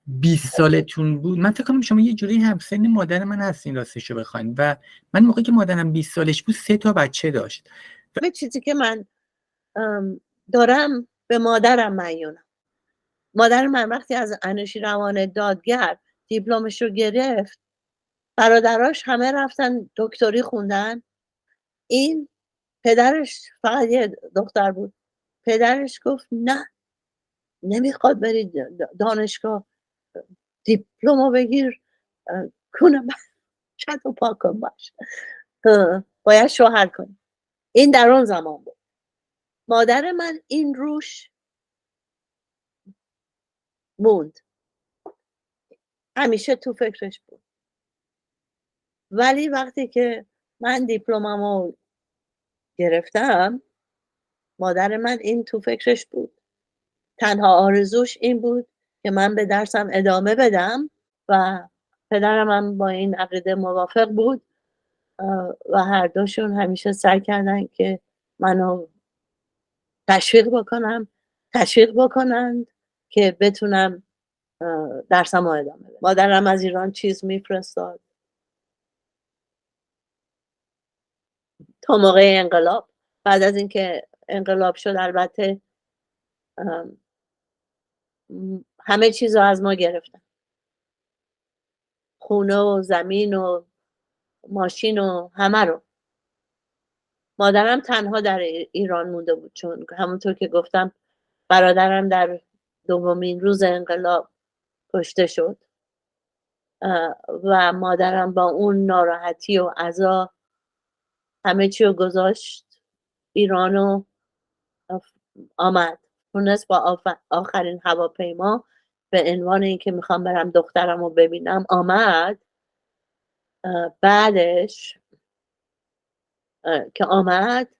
20 سالتون بود، من فکر کنم شما یه جوری همسن مادر من هستین راستشو بخواین، و من موقعی که مادرم 20 سالش بود 3 تا بچه داشت. به چیزی که من دارم به مادرم معیونم. مادر من وقتی از انوشیروان دادگر دیپلمش رو گرفت، برادراش همه رفتن دکتری خوندن. این پدرش فقط یه دختر بود. پدرش گفت نه، نمیخواد بری دانشگاه، دیپلمو بگیر، کنم شد و پاک کن باش، باید شوهر کنی. این در اون زمان بود. مادر من این روش موند، همیشه تو فکرش بود. ولی وقتی که من دیپلممو گرفتم، مادر من این تو فکرش بود تنها آرزوش این بود که من به درسم ادامه بدم و پدرم هم با این عقیده موافق بود و هر دوشون همیشه سعی کردن که منو تشویق بکنند که بتونم درسم رو ادامه بدم. مادرم از ایران چیز میفرستاد تا موقع انقلاب. بعد از اینکه انقلاب شد البته همه چیز رو از ما گرفتن، خونه و زمین و ماشین و همه رو. مادرم تنها در ایران مونده بود، چون همونطور که گفتم برادرم در دومین روز انقلاب کشته شد و مادرم با اون ناراحتی و عزا همه چی رو گذاشت ایران و آمد. تونست با آخرین هواپیما به عنوان اینکه میخوام برم دخترم رو ببینم آمد. بعدش که آمد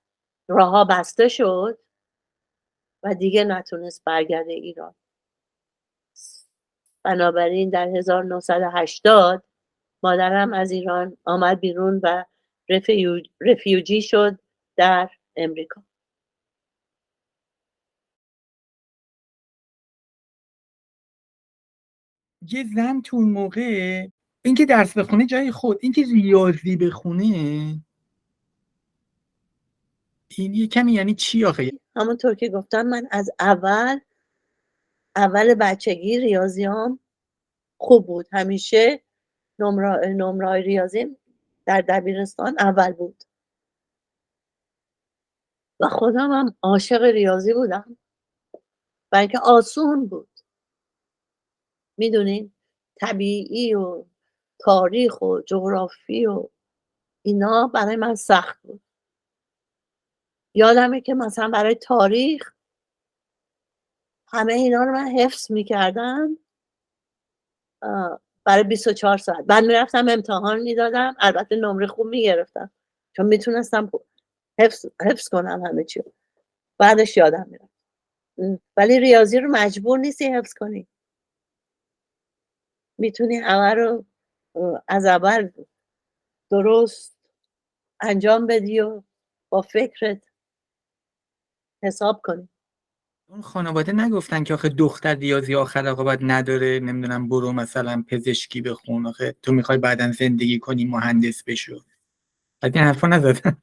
راهها بسته شد و دیگه نتونست برگرده ایران. بنابراین در 1980 مادرم از ایران آمد بیرون و رفیوجی شد در امریکا. یه زن تو اون موقع اینکه درس بخونه جای خود، اینکه ریاضی بخونه این یه کمی یعنی چی آخه؟ همونطور که گفتم من از اول بچگی ریاضیام خوب بود. همیشه نمره ریاضی در دبیرستان اول بود و خودم هم عاشق ریاضی بودم و اینکه آسون بود. میدونین طبیعی و تاریخ و جغرافی و اینا برای من سخت بود. یادمه که مثلا برای تاریخ همه اینا رو من حفظ میکردم برای 24 ساعت. بعد میرفتم امتحان میدادم، البته نمره خوب میگرفتم چون میتونستم حفظ کنم همه چی. بعدش یادم میرم. ولی ریاضی رو مجبور نیستی حفظ کنی، میتونی همه رو از اول درست انجام بدی و با فکرت حساب کنی. اون خانواده نگفتن که آخه دختر ریاضی آخر عاقبت نداره، نمیدونم برو مثلا پزشکی بخون، آخه تو میخوای بعداً زندگی کنی مهندس بشو؟ بعد این حرفا نزدن؟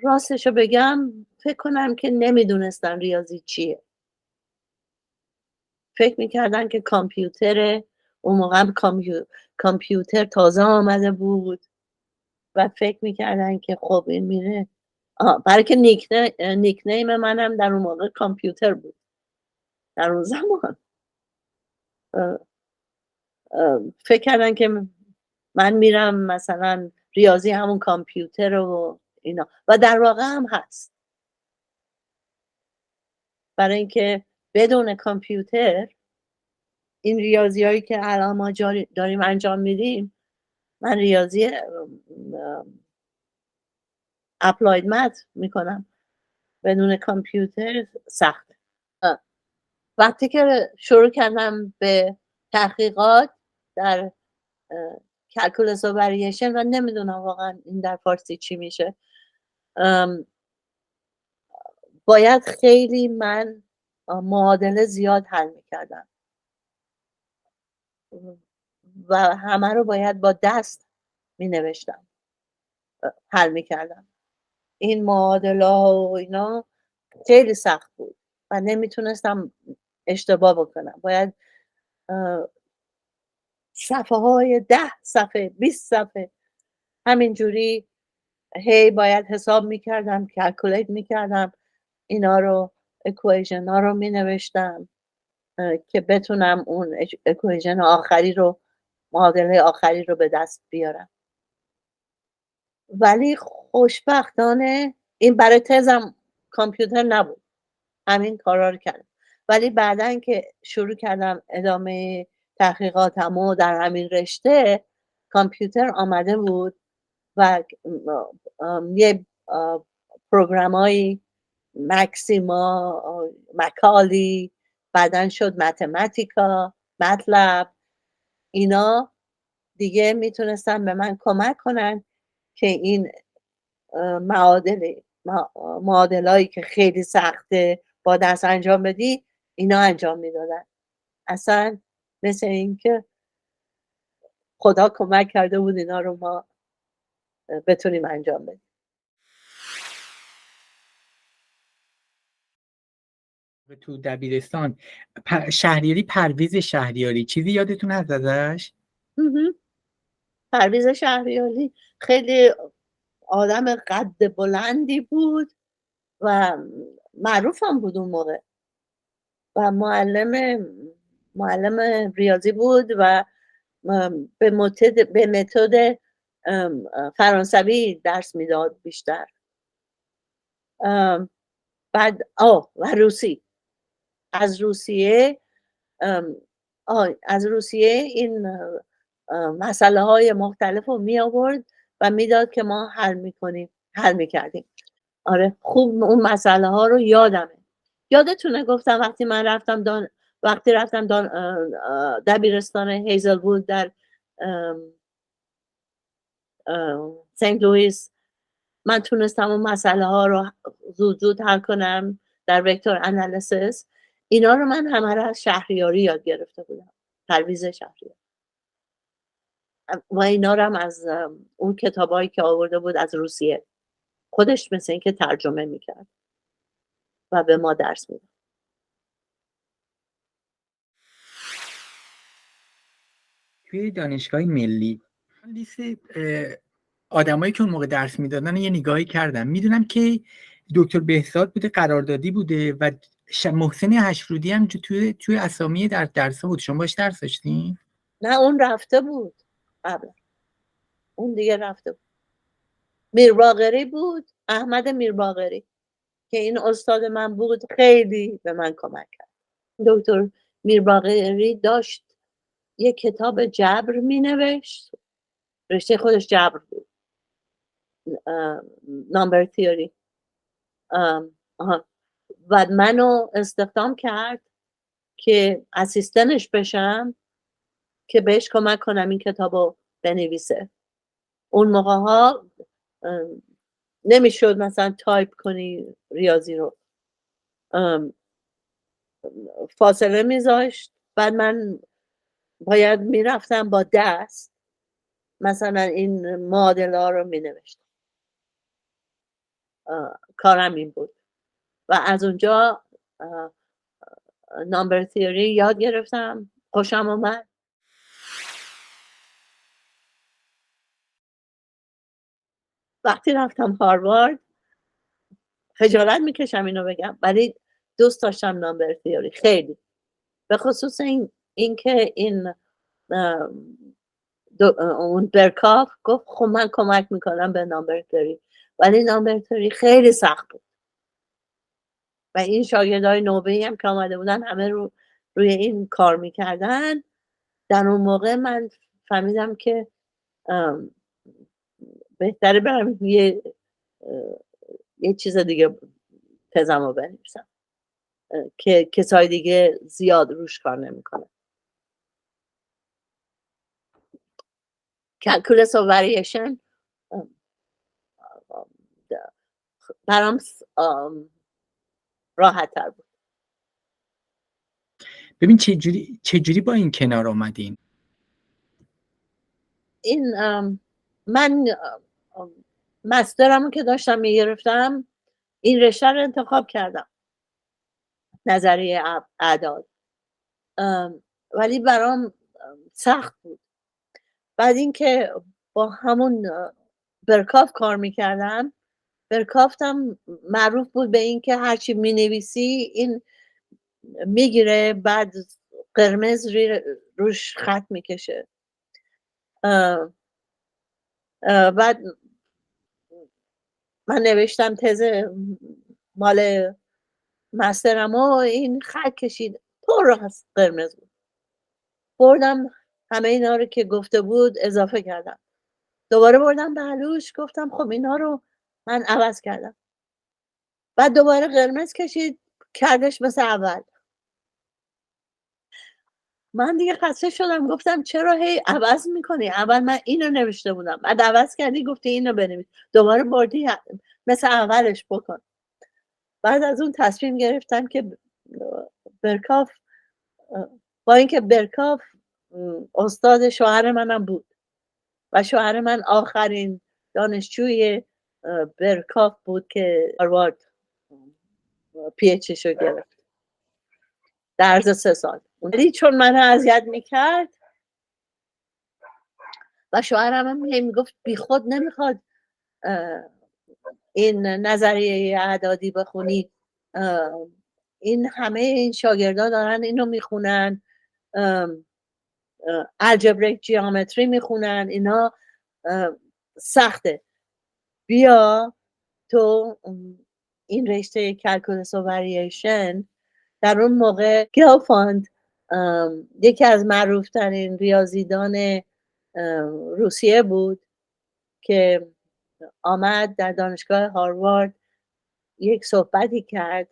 راستشو بگم فکر کنم که نمیدونستن ریاضی چیه. فکر میکردن که کامپیوتره. اون موقع هم کامپیوتر تازه آمده بود و فکر میکردن که خب این میره برای که نیکنیم منم در اون موقع کامپیوتر بود. در اون زمان فکر کردن که من میرم مثلا ریاضی همون کامپیوتر و اینا، و در واقع هم هست. برای اینکه بدون کامپیوتر این ریاضی هایی که الان ما داریم انجام میدیم، من ریاضی اپلاید مت میکنم، بدون کامپیوتر سخت. وقتی که شروع کردم به تحقیقات در کلکولس و وریشن و نمیدونم واقعا این در فارسی چی میشه، باید خیلی من معادله زیاد حل میکردم و همه رو باید با دست مینوشتم حل میکردم. این معادله ها و اینا خیلی سخت بود و نمیتونستم اشتباه بکنم. باید صفحه های 10 صفحه 20 صفحه همینجوری هی باید حساب میکردم، کلکولیت میکردم، اینا رو اکویژن ها رو مینوشتم که بتونم اون اکویژن آخری رو، معادله آخری رو به دست بیارم. ولی خوشبختانه این برای تزم کامپیوتر نبود، همین کارا رو کردم. ولی بعدن که شروع کردم ادامه تحقیقاتم و در همین رشته کامپیوتر آمده بود و یه پروگرامایی مکسیما، مکالی، بعدن شد متماتیکا، مطلب. اینا دیگه میتونستن به من کمک کنن که این معادلایی که خیلی سخته با دست انجام بدی، اینا انجام میدادن. اصلا مثل این که خدا کمک کرده بود اینا رو ما بتونیم انجام بدیم. تو دبیرستان شهریاری، پرویز شهریاری، چیزی یادتون هست ازش؟ پرویز شهریاری خیلی آدم قد بلندی بود و معروف هم بود اون موقع و معلم ریاضی بود و به متد فرانسوی درس میداد بیشتر. بعد و روسی. از روسیه این مسئله های مختلف رو می آورد و میداد که ما حل میکردیم. آره خوب اون مسئله ها رو یادمه. یادتونه گفتم وقتی رفتم دبیرستان هیزلوود در سنت لوئیس، من تونستم اون مسئله ها رو زود حل کنم در وکتور انالیسیس. اینا رو من همه رو از شهریاری یاد گرفته بودم، پرویز شهریاری. و اینا رو هم از اون کتابایی که آورده بود از روسیه، خودش مثل این که ترجمه میکرد و به ما درس میداد. توی دانشگاه ملی لیست آدمایی که اون موقع درس میدادن یه نگاهی کردم، میدونم که دکتر بهزاد بوده، قراردادی بوده و محسن هشرودی هم توی اسامی در درس بود. شما باش درس داشتین؟ نه اون رفته بود قبل، اون دیگه رفته بود. میرباقری بود، احمد میرباقری که این استاد من بود، خیلی به من کمک کرد. دکتر میرباقری داشت یه کتاب جبر می نوشت، رشته خودش جبر بود، نامبر تیوری. و منو استخدام کرد که اسیستنش بشم که بهش کمک کنم این کتابو بنویسه. اون موقع ها نمیشد مثلا تایپ کنی ریاضی رو، فاصله میذاشت. بعد من باید میرفتم با دست مثلا این معادله ها رو مینوشتم. کارم این بود و از اونجا نامبر تیوری یاد گرفتم، خوشم اومد. وقتی رفتم هاروارد خجالت میکشم اینو بگم، ولی دوست داشتم نامبر تیوری خیلی، به خصوص این که اون برکاف گفت خب من کمک میکنم به نامبر تیوری، ولی نامبر تیوری خیلی سخت بود و این شاگردای نوبه‌ای هم که آمده بودن همه روی این کار میکردن. در اون موقع من فهمیدم که بهتره برم یه چیز دیگه تزم رو بنویسم که کسای دیگه زیاد روش کار نمیکنه. کلکولس و وریشن برام راحت تر بود. ببین چجوری با این کنار آمدین؟ این من مسترمو که داشتم میگرفتم این رشته رو انتخاب کردم، نظریه اعداد، ولی برام سخت بود. بعد اینکه با همون برکاف کار میکردم، برکافتم معروف بود به اینکه هرچی مینویسی این میگیره، بعد قرمز روش خط میکشه. بعد من نوشتم تز مال مسترم و این خط کشید پر از قرمز بود. بردم همه اینا رو که گفته بود اضافه کردم، دوباره بردم بهلوش گفتم خب اینا رو من عوض کردم. بعد دوباره قرمز کشید کردش مثل اول. من دیگه خسته شدم، گفتم چرا هی عوض میکنی؟ اول من اینو نوشته بودم، بعد عوض کردی گفتی اینو بنویس، دوباره بردی مثل اولش بکن. بعد از اون تصمیم گرفتم که برکاف، با اینکه برکاف استاد شوهر منم بود و شوهر من آخرین دانشجوی برکاف بود که هاروارد پی اچ رو گرفت در عرض 3 سال. ولی چون منو اذیت میکرد و شوهرم هم میگفت بی خود نمیخواد این نظریه اعدادی بخونی، این همه این شاگردا دارن اینو میخونن، الجبریک جیومتری میخونن، اینا سخته، بیا تو این رشته کلکولس و وریشن. در اون موقع گلفاند یکی از معروفترین ریاضیدان روسیه بود که آمد در دانشگاه هاروارد یک صحبتی کرد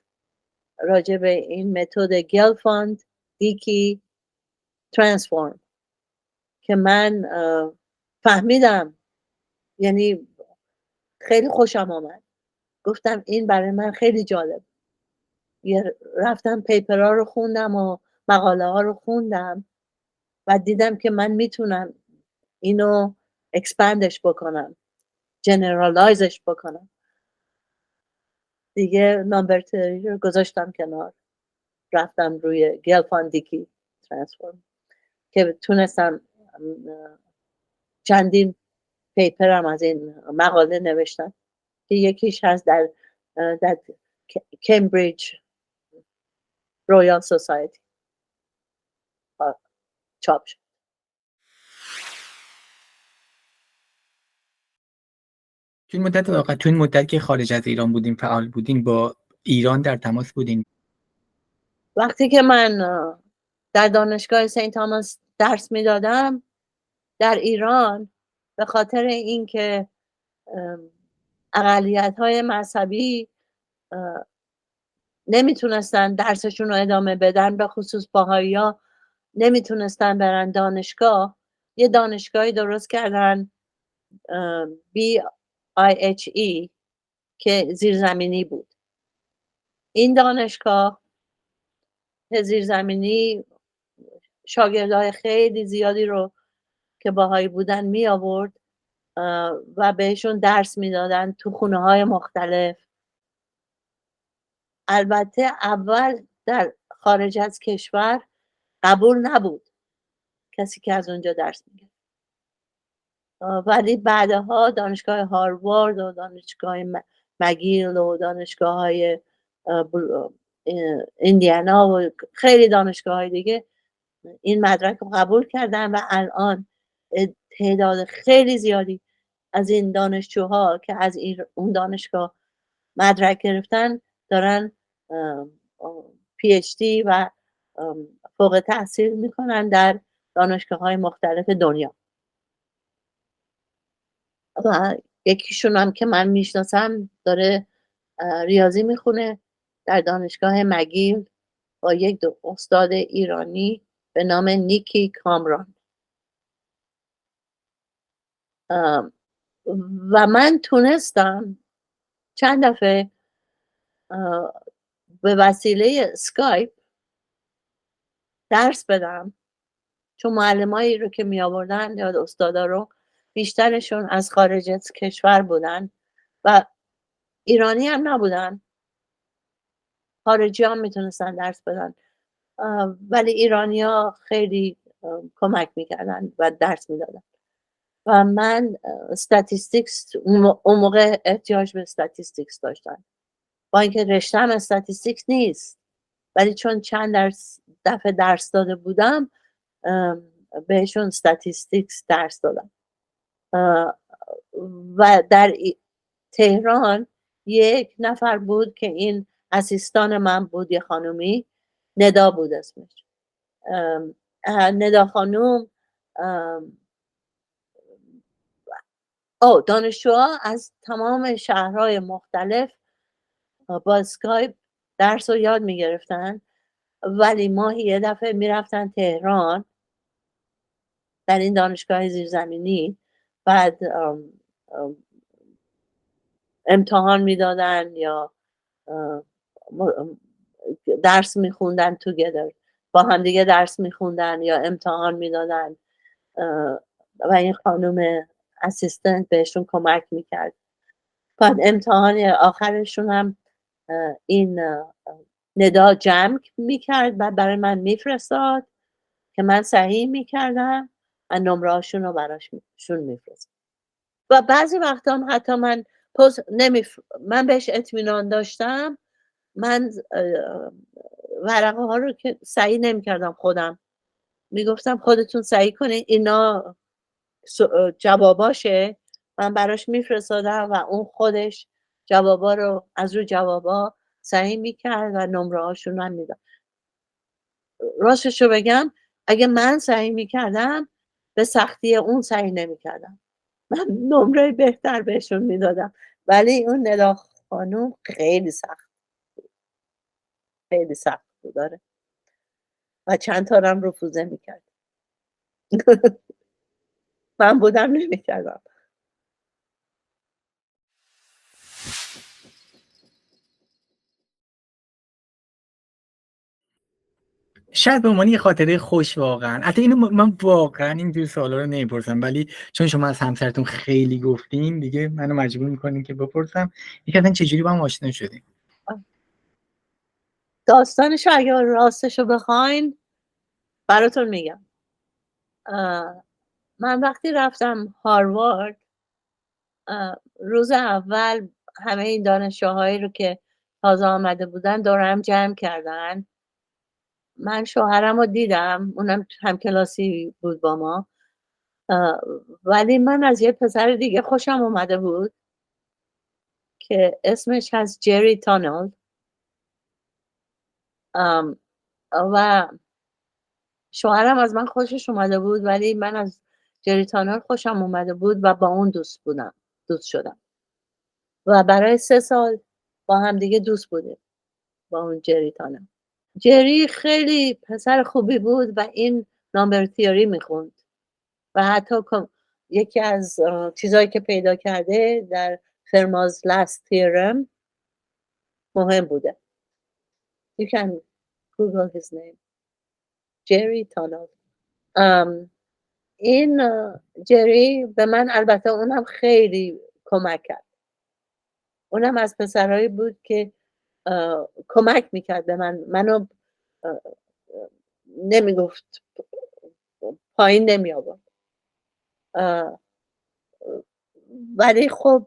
راجع به این متد گلفاند دیکی ترانسفورم که من فهمیدم، یعنی خیلی خوشم آمد. گفتم این برای من خیلی جالب. رفتم پیپرها رو خوندم و مقاله ها رو خوندم و دیدم که من میتونم اینو اکسپندش بکنم، جنرالایزش بکنم. دیگه نامبر 3 رو گذاشتم کنار، رفتم روی گلفاندیکی ترانسفورم که تونستم چندین پیپرم از این مقاله نوشتم که یکیش هست در کمبریج رویال سوسایتی چاپ شد. تو این مدت که خارج از ایران بودین فعال بودین، با ایران در تماس بودین؟ وقتی که من در دانشگاه سنت تاماس درس میدادم در ایران، به خاطر اینکه اقلیت‌های مذهبی نمیتونستن درسشون رو ادامه بدن، به خصوص باهائی‌ها نمیتونستن برن دانشگاه، یه دانشگاهی درست کردن BIHE که زیرزمینی بود. این دانشگاه زیرزمینی شاگردای خیلی زیادی رو که باهایی بودن می آورد و بهشون درس میدادن تو خونه های مختلف. البته اول در خارج از کشور قبول نبود کسی که از اونجا درس میگه، ولی بعدها دانشگاه هاروارد و دانشگاه مگیل و دانشگاه های ایندیانا و خیلی دانشگاه های دیگه این مدرک رو قبول کردن و الان تعداد خیلی زیادی از این دانشجوها که از اون دانشگاه مدرک گرفتن دارن پی اچ دی و فوق تحصیل میکنن در دانشگاه های مختلف دنیا. و یکیشون هم که من میشناسم داره ریاضی میخونه در دانشگاه مگیل با یک استاد ایرانی به نام نیکی کامران. و من تونستم چند دفعه به وسیله اسکایپ درس بدم، چون معلمایی رو که می آوردن یا استادا رو بیشترشون از خارج از کشور بودن و ایرانی هم نبودن، خارجی هم میتونستن درس بدن، ولی ایرانی ها خیلی کمک میکردن و درس میدادن. و من استاتیستیکس اون موقع احتیاج به استاتیستیکس داشتم، با اینکه رشته‌ام استاتیستیکس نیست، ولی چون چند دفعه درس داده بودم بهشون استاتیستیکس درس دادم. و در تهران یک نفر بود که این اسیستان من بود، یه خانومی، ندا بود اسمش. ندا خانوم دانشجوها از تمام شهرهای مختلف با اسکایپ درس رو یاد میگرفتن، ولی ماهی یه دفعه میرفتن تهران در این دانشگاه زیرزمینی، بعد امتحان میدادن یا درس میخوندن together، با هم دیگه درس میخوندن یا امتحان میدادن و این خانم اسیستنت بهشون کمک میکرد. بعد امتحان آخرشون هم این ندا جمع میکرد و برای من میفرستاد که من صحیح میکردم و نمره هاشون رو براشون میفرستاد. و بعضی وقتا هم حتی من من بهش اطمینان داشتم، من ورقه ها رو که صحیح نمیکردم خودم، میگفتم خودتون صحیح کنید، اینا جواباشه، من براش میفرستادم و اون خودش جوابا رو از رو جوابا صحیح میکرد و نمره هاشون هم میداد. راستشو بگم اگه من صحیح میکردم به سختی اون صحیح نمیکردم، من نمره بهتر بهشون میدادم، ولی اون ندا خانوم خیلی سخت بود داره و چند تا هم رفوزه میکرد. من بودم نمیکردم. شاید به عنوان یه خاطره خوش واقعا، حتی اینو من واقعا اینجور سوالا رو نمیپرسم، ولی چون شما از همسرتون خیلی گفتین دیگه منو مجبور میکنین که بپرسم اینکه اصلا چجوری با هم آشنا شدین. داستانشو اگه راستشو بخواین براتون میگم. من وقتی رفتم هاروارد، روز اول همه این دانشجوهایی رو که تازه آمده بودن دورم جمع کردن. من شوهرم رو دیدم، اونم هم کلاسی بود با ما، ولی من از یه پسر دیگه خوشم اومده بود که اسمش هست جری تانل و شوهرم از من خوشش اومده بود، ولی من از جری تانل خوشم اومده بود و با اون دوست شدم و برای 3 سال با هم دیگه دوست بودیم با اون جری تانل. جری خیلی پسر خوبی بود و این نامبر تیوری میخوند و حتی یکی از چیزایی که پیدا کرده در فرماز لاست تیرم مهم بوده. You can Google his name. جری تانل. این جری به من، البته اونم خیلی کمک کرد، اونم از پسرهایی بود که کمک میکرد به منو نمیگفت پایین نمی آورد، ولی خب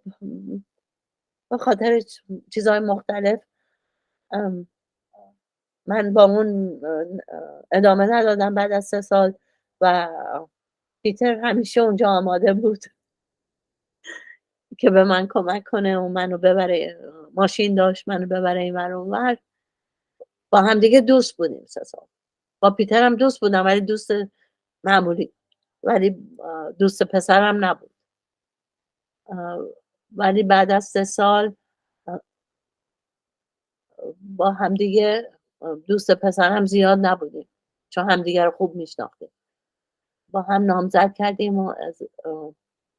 به خاطر چیزهای مختلف من با اون ادامه ندادم بعد از 3 سال و پیتر همیشه اونجا آماده بود که به من کمک کنه و منو ببره، ماشین داشت منو ببره این ور اون ور. با هم دیگه دوست بودیم 3 سال. با پیتر هم دوست بودم ولی دوست معمولی، ولی دوست پسرم نبود. ولی بعد از 3 سال با هم دیگه دوست پسرم زیاد نبودیم چون هم دیگه رو خوب میشناختیم. با هم نامزد کردیم و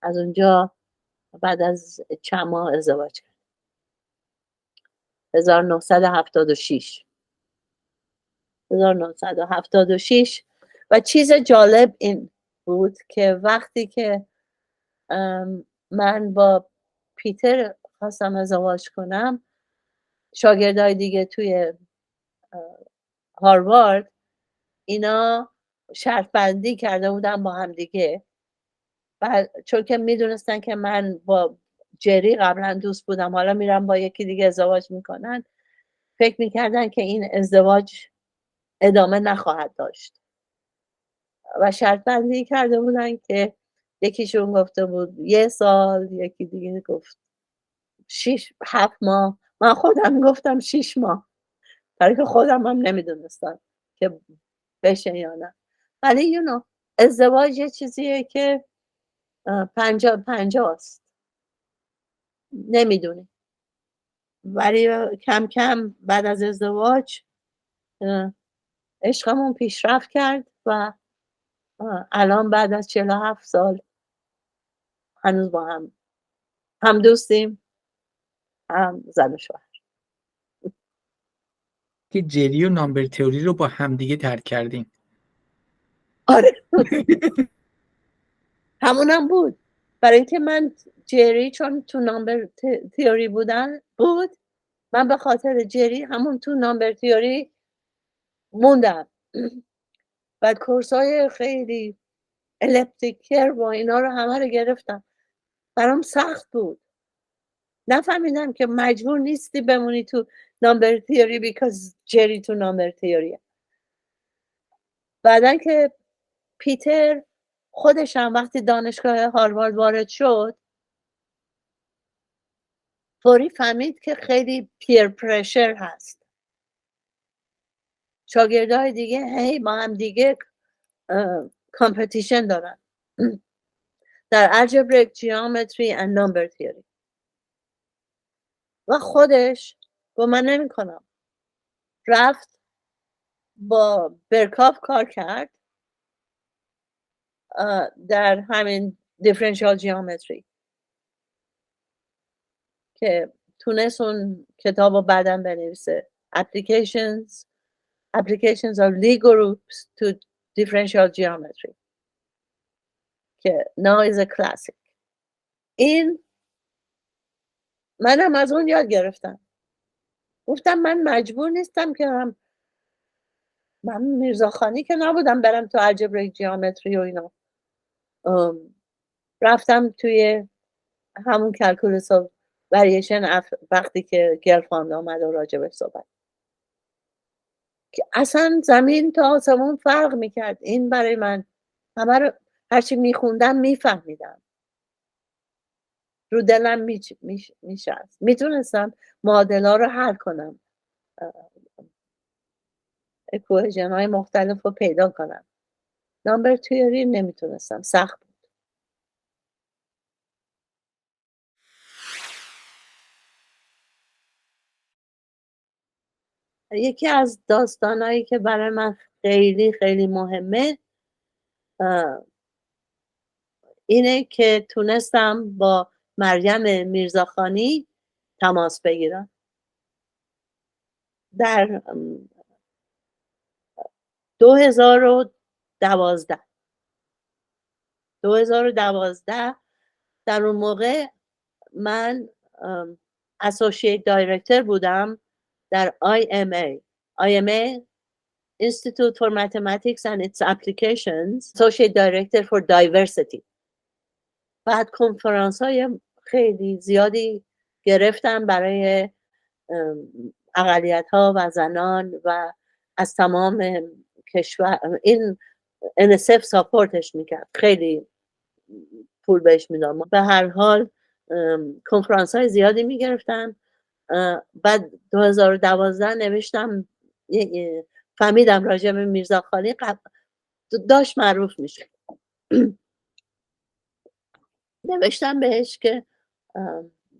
از اونجا بعد از چند ماه ازدواج کردیم. 1976 و چیز جالب این بود که وقتی که من با پیتر خواستم ازدواج کنم، شاگردای دیگه توی هاروارد اینا شرط بندی کرده بودن با هم دیگه و چون که میدونستن که من با جری قبلا دوست بودم، حالا میرم با یکی دیگه ازدواج میکنن، فکر میکردن که این ازدواج ادامه نخواهد داشت و شرط بندی کرده بودن که یکیشون گفته بود 1 سال، یکی دیگه گفت 7 ماه، من خودم گفتم 6 ماه، برای که خودم هم نمیدونستم که بشه یا نه. ولی ازدواج یه چیزیه که 50-50 است، نمیدونی. ولی کم کم بعد از ازدواج عشقمون پیشرفت کرد و الان بعد از 47 سال هنوز با هم دوستیم، هم زن و شوهر. که جری و نامبر تئوری رو با همدیگه ترک کردیم. آره همونم بود، برای اینکه من جری چون تو نامبر تئوری بود، من به خاطر جری همون تو نامبر تئوری موندم. بعد کورسای خیلی الپتیک کرو و اینا رو همه رو گرفتم، برام سخت بود، نفهمیدم که مجبور نیستی بمونی تو نامبر تئوری بیکاز جری تو نامبر تئوریه. بعدن که پیتر خودش هم وقتی دانشگاه هاروارد وارد شد فوری فهمید که خیلی پیر پرشر هست، شاگردای دیگه هی با هم دیگه کامپتیشن دارن در الجبریک جیومتری and نمبر تئوری و خودش با من نمی کنم، رفت با برکاف کار کرد در همین دیفرنشیال جیومتری که تونست اون کتاب رو بعداً بنویسه Applications of Lie groups to differential geometry که now is a classic. این منم از اون یاد گرفتم، گفتم من مجبور نیستم که من میرزاخانی که نبودم برم تو الجبریک جیومتری و اینا، رفتم توی همون کلکولوس و وریشن وقتی که گلفاند آمد و راجبش صحبت که اصلا زمین تا آسمون فرق میکرد. این برای من همه رو هرچی میخوندم میفهمیدم، رو دلم میشست، میتونستم معادلا رو حل کنم، اکویژن های مختلف رو پیدا کنم. نامبر تئوری نمیتونستم، سخت بود. یکی از داستانهایی که برای من خیلی خیلی مهمه اینه که تونستم با مریم میرزاخانی تماس بگیرم. در 2012 در اون موقع من اسوسییت دایرکتور بودم در IMA Institute for Mathematics and its Applications, Associate Director for Diversity. بعد کنفرانس های خیلی زیادی گرفتم برای اقلیت ها و زنان و از تمام کشور. این NSF ساپورتش میکرد، خیلی پول بهش میداد. به هر حال کنفرانس های زیادی میگرفتم. بعد 2012 نوشتم، فهمیدم راجع به میرزاخانی داشت معروف میشه. نوشتم بهش که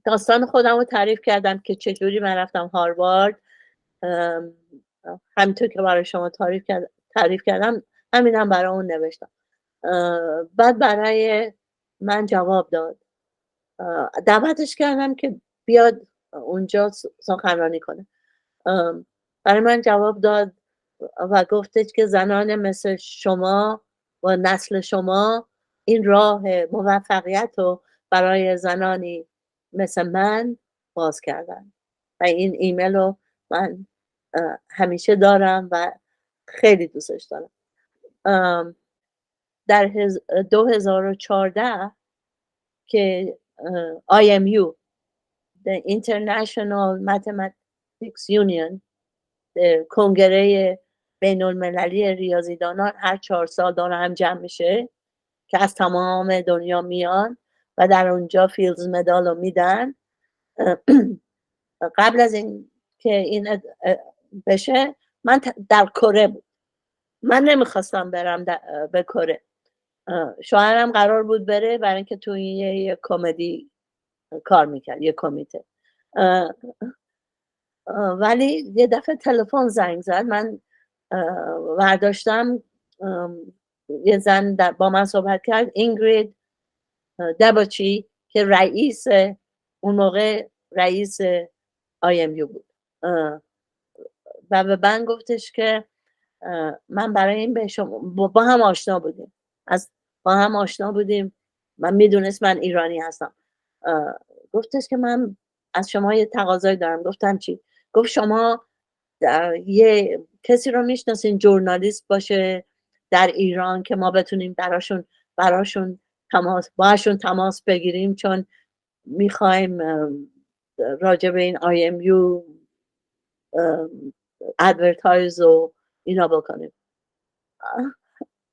داستان خودم رو تعریف کردم که چجوری من رفتم هاروارد، همینطور که برای شما تعریف کردم همینم برای اون نوشتم. بعد برای من جواب داد، دعوتش کردم که بیاد اونجا سخنرانی کنه. برای من جواب داد و گفتش که زنان مثل شما و نسل شما این راه موفقیت رو برای زنانی مثل من باز کردن و این ایمیل رو من همیشه دارم و خیلی دوستش دارم. در 2014 که IMU The International Mathematics Union کنگره بین المللی ریاضیدانان هر 4 سال داره هم جمع میشه که از تمام دنیا میان و در اونجا فیلدز مدال رو میدن. قبل از این که این بشه من در کره بود، من نمیخواستم برم به کره، شوهرم قرار بود بره برای اینکه توی یه کمدی کار میکرد، یه کمیته. ولی یه دفعه تلفن زنگ زد، من برداشتم، یه زن با من صحبت کرد، اینگرید دباچی که اون موقع رئیس IMU بود، و به من گفتش که من برای این به شما با هم آشنا بودیم، من میدونست من ایرانی هستم. گفتش که من از شما یه تقاضایی دارم. گفتم چی؟ گفت شما یه کسی رو میشناسین ژورنالیست باشه در ایران که ما بتونیم براشون تماس بگیریم، چون میخوایم راجع به این IMU ادورتایز و اینا بکنیم.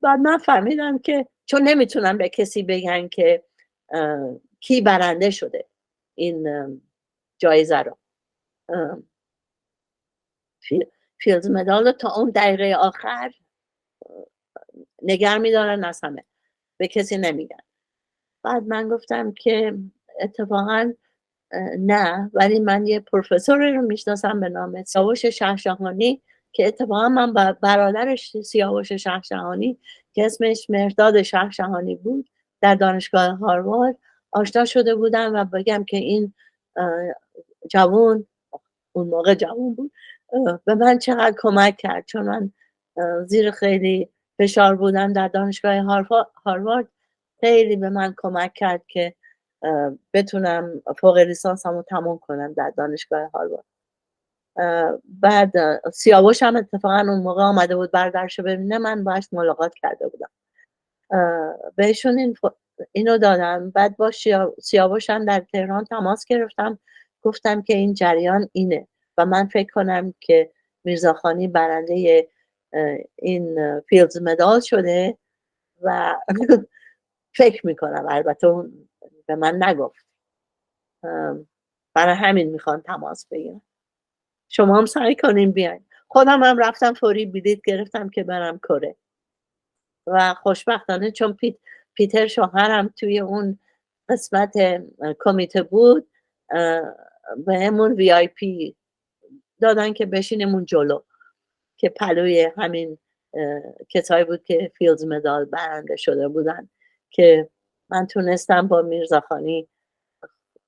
بعد من فهمیدم که چون نمیتونم به کسی بگن که کی برنده شده این جایزه رو، فیلدز مدال تا اون دقیقه آخر نگه میدارن، از همه به کسی نمیگن. بعد من گفتم که اتفاقا نه، ولی من یه پروفسوری رو میشناسم به نام سیاوش شهرجهانی که اتفاقا من برادرش سیاوش شهرجهانی که اسمش مهرداد شهرجهانی بود در دانشگاه هاروارد آشنا شده بودم و بگم که این جوان، اون موقع جوان بود، به من چقدر کمک کرد، چون من زیر خیلی فشار بودم در دانشگاه هاروارد. خیلی به من کمک کرد که بتونم فوق لیسانسمو تموم کنم در دانشگاه هاروارد. بعد سیاوش هم اتفاقا اون موقع آمده بود برادرشو ببینه، من باهاش ملاقات کرده بودم، بهشون اینو دادم. بعد با سیاوش هم در تهران تماس گرفتم، گفتم که این جریان اینه و من فکر کنم که میرزاخانی برنده این فیلدز مدال شده و فکر میکنم، البته اون به من نگفت، برای همین میخوان تماس بگیرن. شما هم سعی کنین بیاین. خودم هم رفتم فوری بلیط گرفتم که برم کره و خوشبختانه چون پیتر شوهرم توی اون قسمت کمیته بود، به همون VIP دادن که بشینمون جلو، که پلوی همین کسایی بود که فیلدز مدال برنده شده بودن، که من تونستم با میرزاخانی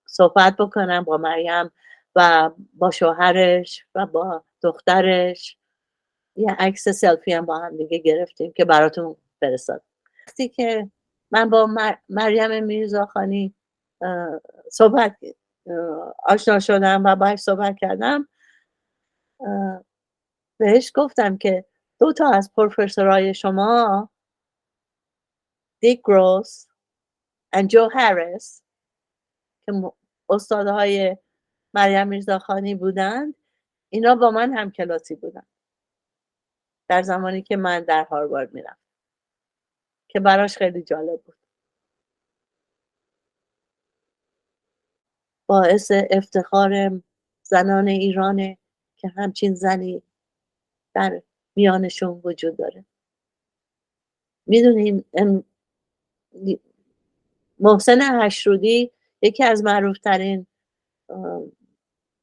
صحبت بکنم، با مریم و با شوهرش و با دخترش. یه عکس سلفی هم با هم دیگه گرفتیم که براتون فرستادم. وقتی که من با مریم میرزاخانی آشنا شدم و باهاش صحبت کردم، بهش گفتم که 2 تا از پروفسورای شما، دیک گروس و جو هریس، که استادهای مریم میرزاخانی بودند، اینا با من هم کلاسی بودن در زمانی که من در هاروارد میرم، که براش خیلی جالب بود. باعث افتخار زنان ایرانه که همچین زنی در میانشون وجود داره. میدونین محسن هشرودی یکی از معروفترین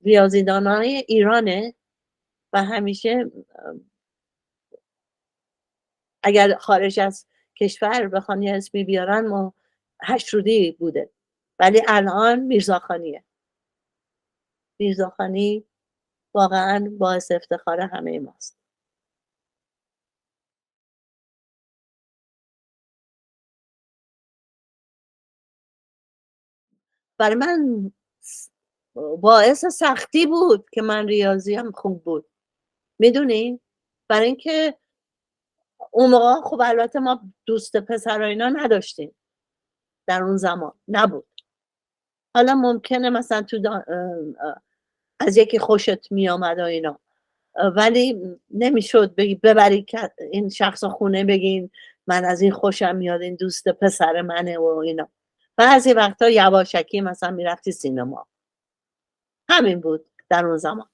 ریاضیدانای ایرانه و همیشه اگر خارج از کشور بخوان یه اسمی بیارن ما هشرودی بوده، ولی الان میرزاخانیه. میرزاخانی واقعا باعث افتخار همه ماست. برای من باعث سختی بود که من ریاضیم خوب بود، میدونی؟ برای اینکه اون موقع خب البته ما دوست پسر اینا نداشتیم، در اون زمان نبود. حالا ممکنه مثلا از یکی خوشت میامد و اینا، ولی نمیشد ببری این شخص خونه بگین من از این خوشم میاد، این دوست پسر منه و اینا. بعضی وقتا یواشکی مثلا میرفتی سینما، همین بود در اون زمان.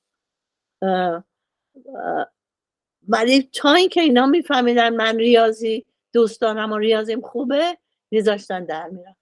ولی تا اینکه اینا میفهمیدن من ریاضی دوست دارم و ریاضیم خوبه، میذاشتن در میرم.